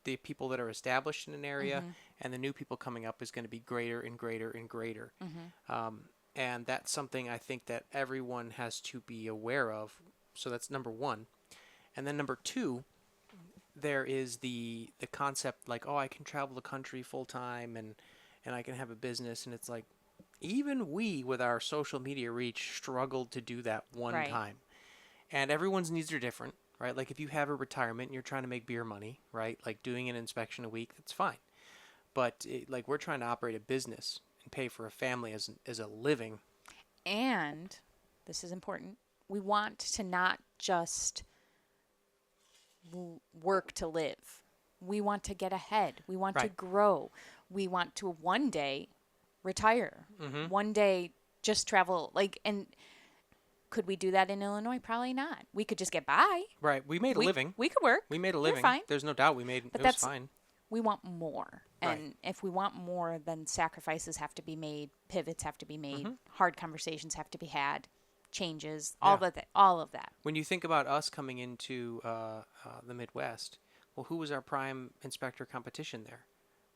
the people that are established in an area and the new people coming up is going to be greater and greater and greater. And that's something I think that everyone has to be aware of. So that's number one. And then number two, there is the concept like, oh, I can travel the country full time and I can have a business. And it's like, even we with our social media reach struggled to do that one time. And everyone's needs are different, right? Like if you have a retirement and you're trying to make beer money, right? Like doing an inspection a week, that's fine. But like we're trying to operate a business and pay for a family as a living. And this is important. We want to not just work to live. We want to get ahead. We want to grow. We want to one day retire. One day just travel. And could we do that in Illinois? Probably not. We could just get by. Right. We made a living. We could work. We made a living. We're fine. There's no doubt we made it was fine. We want more. And if we want more, then sacrifices have to be made, pivots have to be made, hard conversations have to be had, changes, all of that. When you think about us coming into the Midwest, well, who was our prime inspector competition there?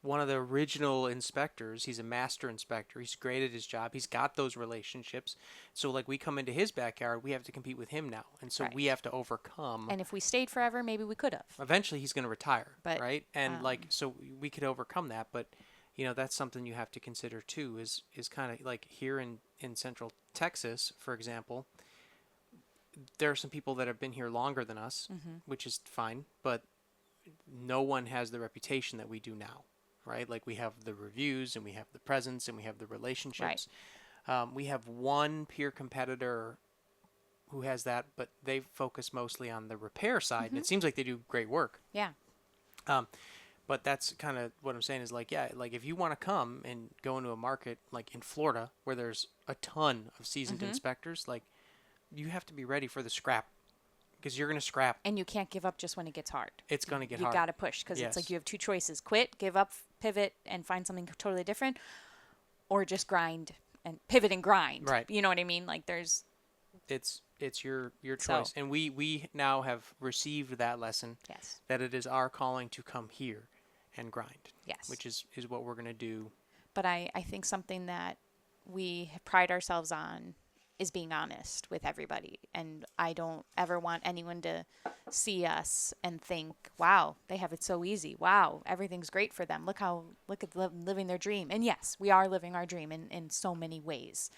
One of the original inspectors. He's a master inspector. He's great at his job. He's got those relationships. So like we come into his backyard, we have to compete with him now. And so we have to overcome. And if we stayed forever, maybe we could have. Eventually he's going to retire, right? And so we could overcome that. But, that's something you have to consider too is kind of like here in Central Texas, for example, there are some people that have been here longer than us, which is fine. But no one has the reputation that we do now. Right? Like we have the reviews and we have the presence and we have the relationships. We have one peer competitor who has that, but they focus mostly on the repair side. And it seems like they do great work. Yeah. But that's kind of what I'm saying is like, yeah, like if you want to come and go into a market like in Florida where there's a ton of seasoned inspectors, like you have to be ready for the scrap. Because you're going to scrap. And you can't give up just when it gets hard. It's going to get hard. You got to push because it's like you have two choices. Quit, give up, pivot, and find something totally different. Or just grind and pivot and grind. Right. You know what I mean? Like there's... It's your choice. And we now have received that lesson. Yes. That it is our calling to come here and grind. Yes. Which is what we're going to do. But I think something that we pride ourselves on is being honest with everybody. And I don't ever want anyone to see us and think, wow, they have it so easy. Wow, everything's great for them. Look at them living their dream. And yes, we are living our dream in so many ways.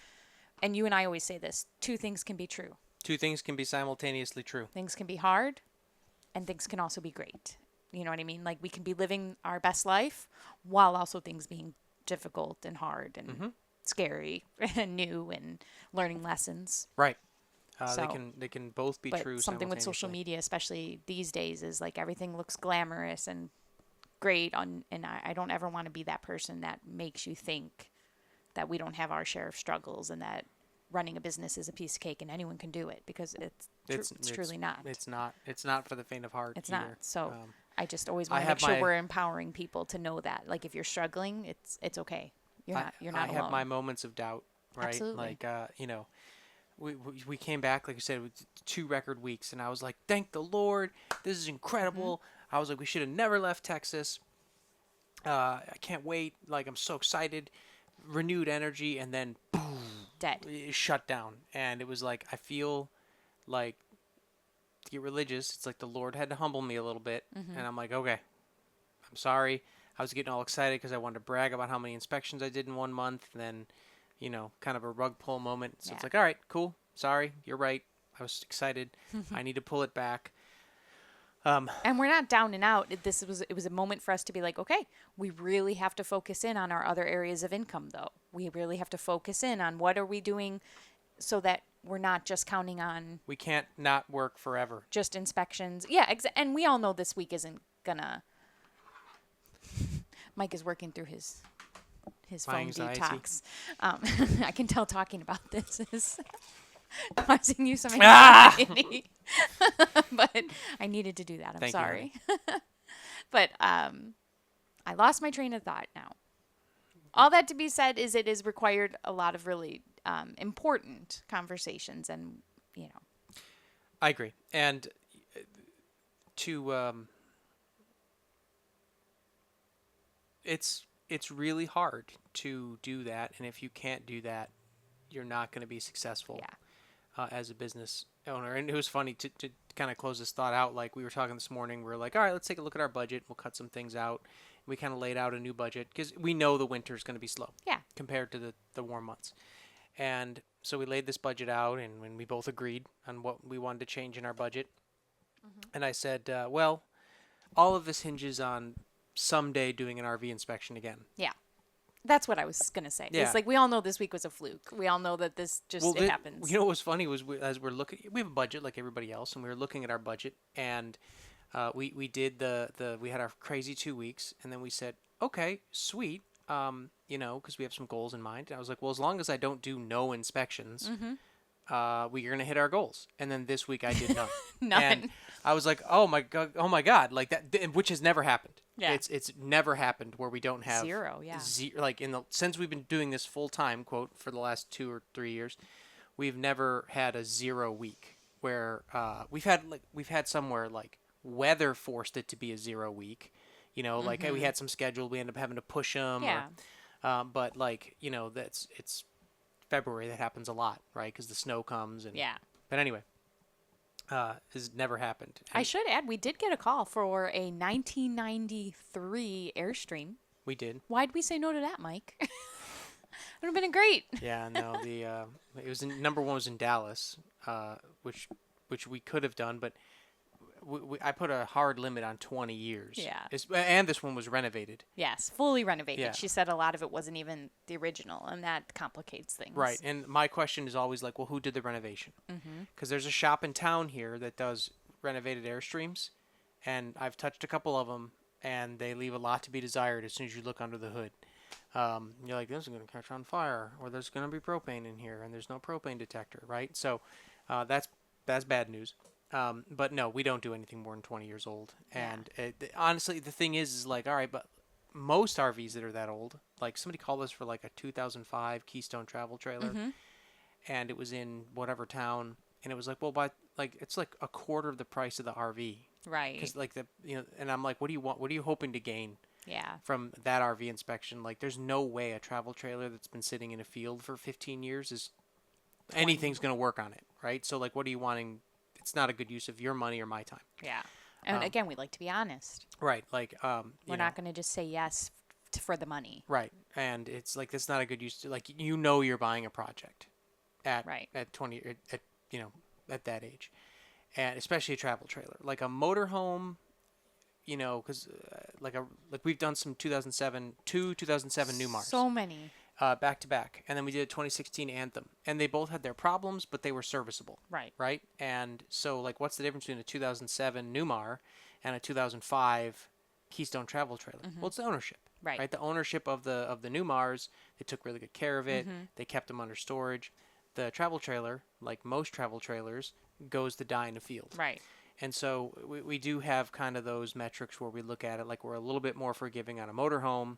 And you and I always say this, two things can be true. Two things can be simultaneously true. Things can be hard and things can also be great. You know what I mean? Like we can be living our best life while also things being difficult and hard and scary and new and learning lessons. Right. They can both be true. But something with social media, especially these days, is like everything looks glamorous and great. And I don't ever want to be that person that makes you think that we don't have our share of struggles and that running a business is a piece of cake and anyone can do it, because it's truly not. It's not. It's not for the faint of heart. It's either. not. So I just always want to make sure we're empowering people to know that, like, if you're struggling, it's okay. You're not alone. I have my moments of doubt, right? Absolutely. Like, we came back, like I said, with 2 record weeks, and I was like, thank the Lord, this is incredible. I was like, we should have never left Texas. I can't wait. Like, I'm so excited. Renewed energy, and then boom, dead. It shut down. And it was like, I feel like, to get religious, it's like the Lord had to humble me a little bit. And I'm like, okay, I'm sorry. I was getting all excited because I wanted to brag about how many inspections I did in 1 month. And then, kind of a rug pull moment. So it's like, all right, cool. Sorry, you're right. I was excited. I need to pull it back. And we're not down and out. It was a moment for us to be like, okay, we really have to focus in on our other areas of income, though. We really have to focus in on what are we doing so that we're not just counting on... We can't not work forever. Just inspections. Yeah, and we all know this week isn't gonna... Mike is working through his phone detox. I can tell talking about this is causing you some anxiety. But I needed to do that. I'm sorry. But I lost my train of thought now. All that to be said is it has required a lot of really important conversations, and I agree. And to it's really hard to do that, and if you can't do that, you're not going to be successful as a business owner. And it was funny to kind of close this thought out. Like we were talking this morning, we were like, all right, let's take a look at our budget. We'll cut some things out. We kind of laid out a new budget because we know the winter is going to be slow compared to the warm months. And so we laid this budget out, and when we both agreed on what we wanted to change in our budget. And I said, well, all of this hinges on someday doing an RV inspection again. Yeah. That's what I was going to say. Yeah. It's like we all know this week was a fluke. We all know that this just it happens. You know what was funny was as we're looking, we have a budget like everybody else, and we were looking at our budget, and we did we had our crazy 2 weeks, and then we said, okay, sweet, because we have some goals in mind. And I was like, well, as long as I don't do no inspections, we're gonna hit our goals. And then this week I did none. None. And I was like, oh my god, like that, which has never happened. Yeah. It's never happened where we don't have zero. Yeah. Like since we've been doing this full time, quote, for the last 2 or 3 years, we've never had a 0 week where we've had somewhere like weather forced it to be a 0 week. Like we had some scheduled, we ended up having to push them. Yeah. But it's February, that happens a lot, right? Because the snow comes and But anyway, has never happened. I should add, we did get a call for a 1993 Airstream. We did. Why'd we say no to that, Mike? It would have been great. Yeah, no, it was number one was in Dallas, which we could have done, but I put a hard limit on 20 years. Yeah. And this one was renovated. Yes, fully renovated. Yeah. She said a lot of it wasn't even the original, and that complicates things. Right. And my question is always like, well, who did the renovation? Because there's a shop in town here that does renovated Airstreams, and I've touched a couple of them, and they leave a lot to be desired as soon as you look under the hood. You're like, this is going to catch on fire, or there's going to be propane in here, and there's no propane detector, right? So that's bad news. But no, we don't do anything more than 20 years old. And honestly, the thing is like, all right, but most RVs that are that old, like somebody called us for like a 2005 Keystone travel trailer, and it was in whatever town, and it was like, well, it's like a quarter of the price of the RV. Right. Because like and I'm like, what do you want? What are you hoping to gain? Yeah. From that RV inspection? Like, there's no way a travel trailer that's been sitting in a field for 15 years is anything's going to work on it, right? So like, what are you wanting? It's not a good use of your money or my time. Yeah. And again, we like to be honest. Right. Like, we're not going to just say yes for the money. Right. And it's like, that's not a good use. Like, you're buying a project at 20, at that age. And especially a travel trailer. Like a motorhome, because like we've done some 2007 Newmars. So many. Back to back, and then we did a 2016 Anthem, and they both had their problems, but they were serviceable. Right. And so, like, what's the difference between a 2007 Newmar and a 2005 Keystone travel trailer? Well, it's the ownership. Right. The ownership of the Newmars, they took really good care of it. They kept them under storage. The travel trailer, like most travel trailers, goes to die in a field. Right. And so we do have kind of those metrics where we look at it like we're a little bit more forgiving on a motorhome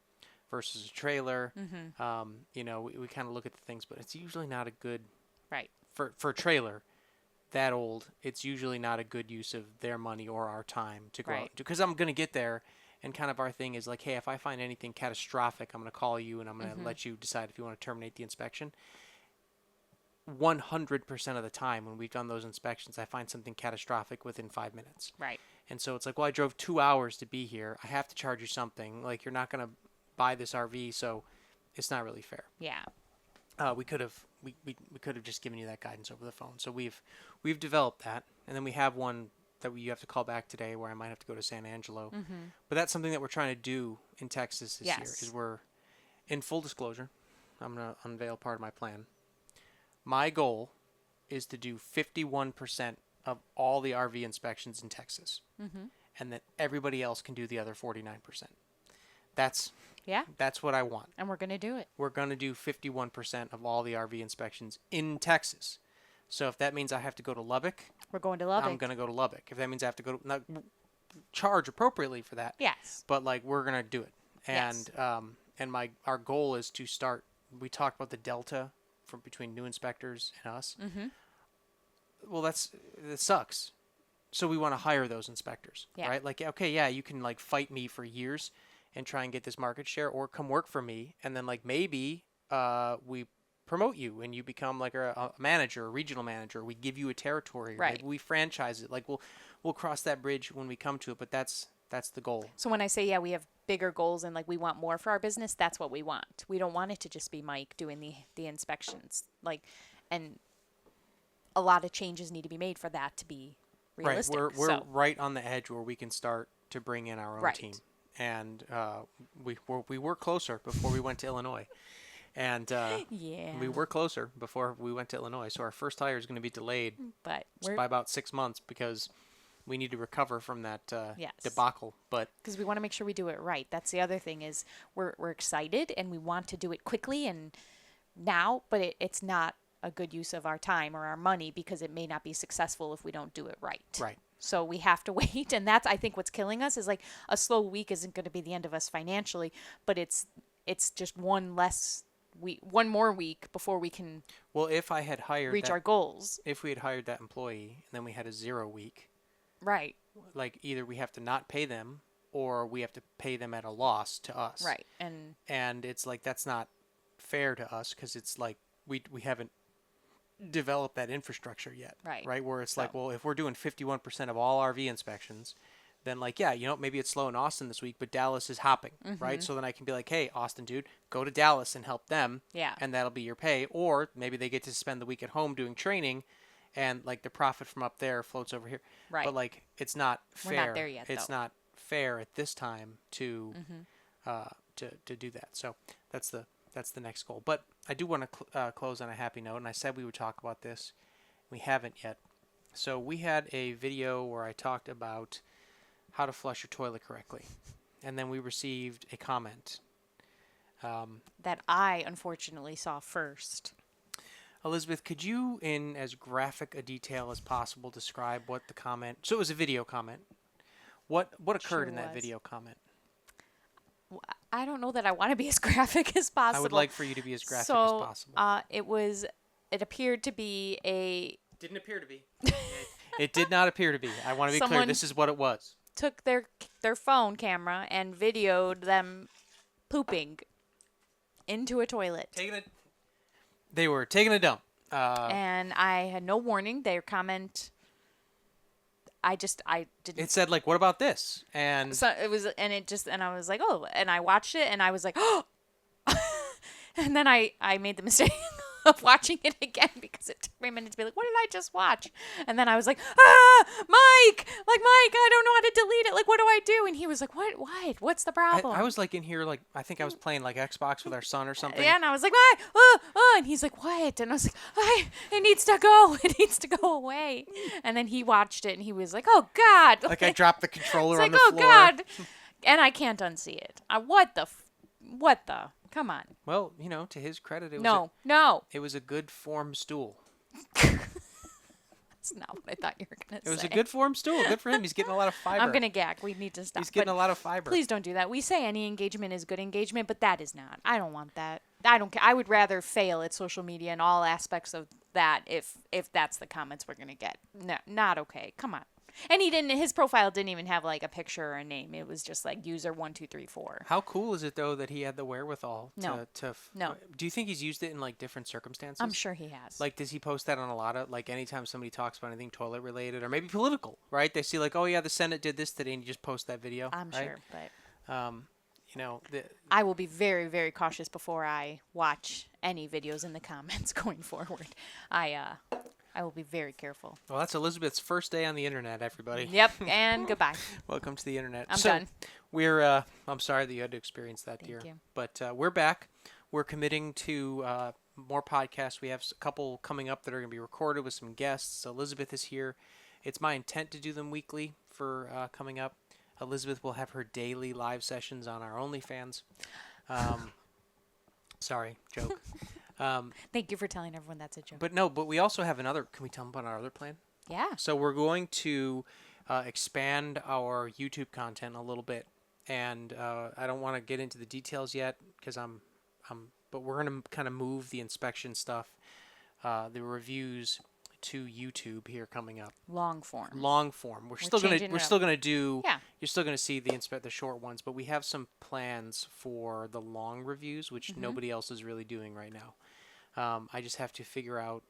versus a trailer. We kind of look at the things, but it's usually not a good for a trailer that old. It's usually not a good use of their money or our time to go out, because I'm going to get there, and kind of our thing is like, hey, if I find anything catastrophic, I'm going to call you and I'm going to let you decide if you want to terminate the inspection. 100% of the time when we've done those inspections, I find something catastrophic within 5 minutes. Right. And so it's like, well, I drove 2 hours to be here. I have to charge you something. Like, you're not going to buy this RV, so it's not really fair. Yeah. We could have just given you that guidance over the phone. So we've developed that, and then we have one that you have to call back today, where I might have to go to San Angelo. But that's something that we're trying to do in Texas this year. Is we're, in full disclosure, I'm going to unveil part of my plan. My goal is to do 51% of all the RV inspections in Texas, and that everybody else can do the other 49%. That's what I want. And we're going to do it. We're going to do 51% of all the RV inspections in Texas. So if that means I have to go to Lubbock, we're going to Lubbock. I'm going to go to Lubbock. If that means I have to go to charge appropriately for that. Yes. But like, we're going to do it. And and our goal is to start. We talked about the delta from between new inspectors and us. Mm-hmm. Well, that sucks. So we want to hire those inspectors, Yeah. right? Like, okay, yeah, you can like fight me for years and try and get this market share, or come work for me, and then like maybe we promote you and you become like a manager, a regional manager. We give you a territory, or Right. maybe we franchise it. Like we'll cross that bridge when we come to it, but that's the goal. So when I say, yeah, we have bigger goals and like we want more for our business, that's what we want. We don't want it to just be Mike doing the inspections. Like, and a lot of changes need to be made for that to be realistic. Right, we're so, right on the edge where we can start to bring in our own Right. team, and we were closer before we went to Illinois, and yeah. we were closer before we went to Illinois. So our first hire is going to be delayed But we're by about 6 months because we need to recover from that Yes. debacle. But because we want to make sure we do it right. That's the other thing is we're excited and we want to do it quickly and now, but it's not a good use of our time or our money because it may not be successful if we don't do it right. Right. So we have to wait, and that's I think what's killing us is like a slow week isn't going to be the end of us financially, but it's just one more week before we can well, if I had hired reach that, our goals. if we had hired that employee and then we had a 0 week, Right. like either we have to not pay them or we have to pay them at a loss to us. Right. And it's like that's not fair to us because it's like we haven't developed that infrastructure yet. Right. Where it's like, well, if we're doing 51% of all RV inspections, then like, yeah, maybe it's slow in Austin this week, but Dallas is hopping, right? So then I can be like, hey, Austin dude, go to Dallas and help them. Yeah. And that'll be your pay. Or maybe they get to spend the week at home doing training and like the profit from up there floats over here. Right. But like, it's not fair. We're not there yet, It's though. not fair at this time to do that. So that's the next goal. But I do want to close on a happy note, and I said we would talk about this. We haven't yet. So we had a video where I talked about how to flush your toilet correctly, and then we received a comment. That I unfortunately saw first. Elizabeth, could you, in as graphic a detail as possible, describe what the comment? So it was a video comment. What occurred Sure in that was. video comment? I don't know that I want to be as graphic as possible. I would like for you to be as graphic so, as possible. It appeared to be a Didn't appear to be. It did not appear to be. I want to be clear. Someone- This is what it was. took their phone camera and videoed them pooping into a toilet. They were taking a dump. And I had no warning. Their comment I didn't It said like, "What about this?" And so it was and I was like, "Oh," and I watched it and I was like, "Oh." And then I made the mistake of watching it again because it took me a minute to be like, what did I just watch? And then I was like, Mike, I don't know how to delete it. Like, what do I do? And he was like, what? What's the problem? I was like in here, like I think I was playing like Xbox with our son or something. Yeah, and I was like, and he's like, what? And I was like, it needs to go. It needs to go away. And then he watched it and he was like, oh God. Like I dropped the controller it's on like, the oh floor. God. And I can't unsee it. What the? Come on. Well, to his credit, it was No. it was a good form stool. That's not what I thought you were going to say. It was a good form stool. Good for him. He's getting a lot of fiber. I'm going to gag. We need to stop. He's getting But a lot of fiber. please don't do that. We say any engagement is good engagement, but that is not. I don't want that. I don't care. I would rather fail at social media and all aspects of that if that's the comments we're going to get. No, not okay. Come on. And his profile didn't even have like a picture or a name. It was just like user 1234. How cool is it though that he had the wherewithal No. No. Do you think he's used it in like different circumstances? I'm sure he has. Like, does he post that on a lot of, like, anytime somebody talks about anything toilet related or maybe political, right? They see like, oh yeah, the Senate did this today, and you just post that video. I'm right? sure, but The, I will be very, very cautious before I watch any videos in the comments going forward. I will be very careful. well, that's Elizabeth's first day on the internet, everybody. Yep, and goodbye. Welcome to the internet. I'm so done. We're I'm sorry that you had to experience that, dear. you. But we're back. We're committing to more podcasts. We have a couple coming up that are going to be recorded with some guests. Elizabeth is here. It's my intent to do them weekly for coming up. Elizabeth will have her daily live sessions on our OnlyFans. Sorry, joke. Thank you for telling everyone that's a joke. But we also have another. Can we tell them about our other plan? Yeah. So we're going to expand our YouTube content a little bit, and I don't want to get into the details yet. because but we're gonna kind of move the inspection stuff, the reviews to YouTube here coming up. Long form. Long form. We're still gonna do. Yeah. You're still gonna see the short ones, but we have some plans for the long reviews, which nobody else is really doing right now. I just have to figure out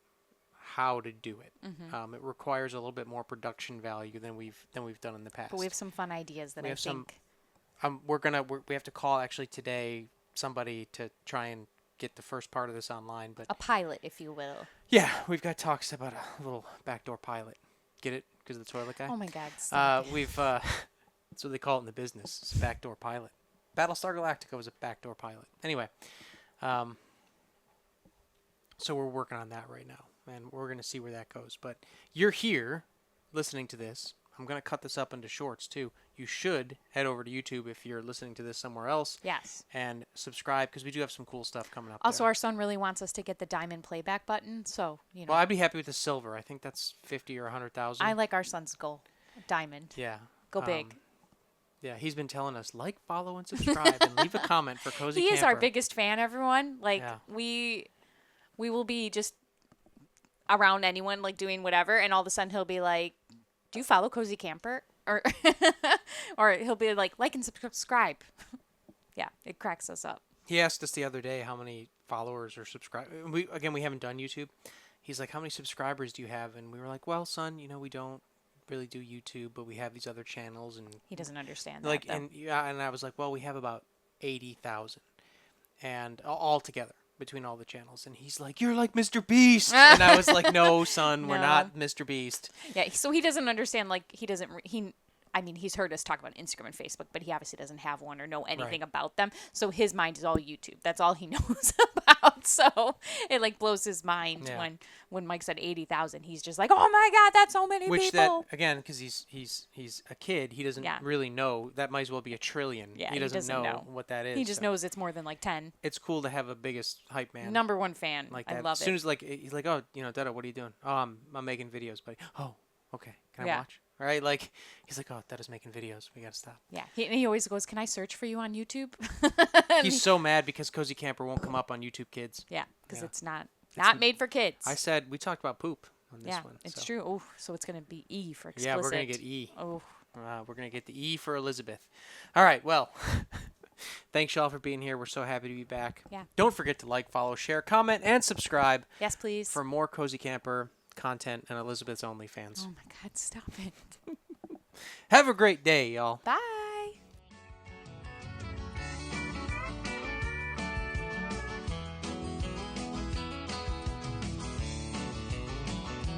how to do it. It requires a little bit more production value than we've done in the past. But we have some fun ideas that We I have some- think. We have to call actually today somebody to try and get the first part of this online. But A pilot, if you will. yeah, we've got talks about a little backdoor pilot. Get it? Because of the toilet guy. Oh my God. Stop. That's what they call it in the business. It's a backdoor pilot. Battlestar Galactica was a backdoor pilot. Anyway, so we're working on that right now, and we're going to see where that goes. But you're here listening to this. I'm going to cut this up into shorts, too. You should head over to YouTube if you're listening to this somewhere else. Yes. And subscribe, because we do have some cool stuff coming up Also, there. our son really wants us to get the diamond playback button, so, you know. Well, I'd be happy with the silver. I think that's 50 or 100,000. I like our son's goal. Diamond. Yeah. Go big. Yeah, he's been telling us, like, follow, and subscribe, and leave a comment for Cozy He Camper. is our biggest fan, everyone. Like, Yeah. we will be just around anyone, like, doing whatever, and all of a sudden he'll be like, do you follow Cozy Camper? Or, or he'll be like and subscribe. Yeah, it cracks us up. He asked us the other day how many followers or subscribers. We haven't done YouTube. He's like, how many subscribers do you have? And we were like, well, son, we don't really do YouTube, but we have these other channels. And He doesn't understand like, that, though. and I was like, well, we have about 80,000, and all together between all the channels. And he's like, you're like Mr. Beast. And I was like, no, son, we're No. not Mr. Beast. Yeah, so he doesn't understand, like, I mean, he's heard us talk about Instagram and Facebook, but he obviously doesn't have one or know anything Right. about them. So his mind is all YouTube. That's all he knows about. So it like blows his mind Yeah. when Mike said 80,000. He's just like, oh my God, that's so many Which that people. again, because he's a kid, he doesn't Yeah. really know. That might as well be a trillion. Yeah, he doesn't know what that is. He just so knows it's more than like 10. it's cool to have a biggest hype man Number one fan. like I that. love As soon it. as like he's like, oh, Dada, what are you doing? Oh, I'm making videos, buddy. Oh, okay. Can I Yeah. watch? All right, like he's like, oh, Dada's making videos. We gotta stop. Yeah. He always goes, can I search for you on YouTube? He's so mad because Cozy Camper won't come up on YouTube Kids. Yeah, because Yeah. it's not n- made for kids. I said we talked about poop on this yeah, one. it's so. true. Oh, so it's going to be E for explicit. Yeah, we're gonna get E. Oh, We're gonna get the E for Elizabeth. All right, well. Thanks, y'all, for being here. We're so happy to be back. Yeah. Don't forget to like, follow, share, comment, and subscribe yes, please. for more Cozy Camper content and Elizabeth's OnlyFans. Oh my God, stop it. Have a great day, y'all. Bye.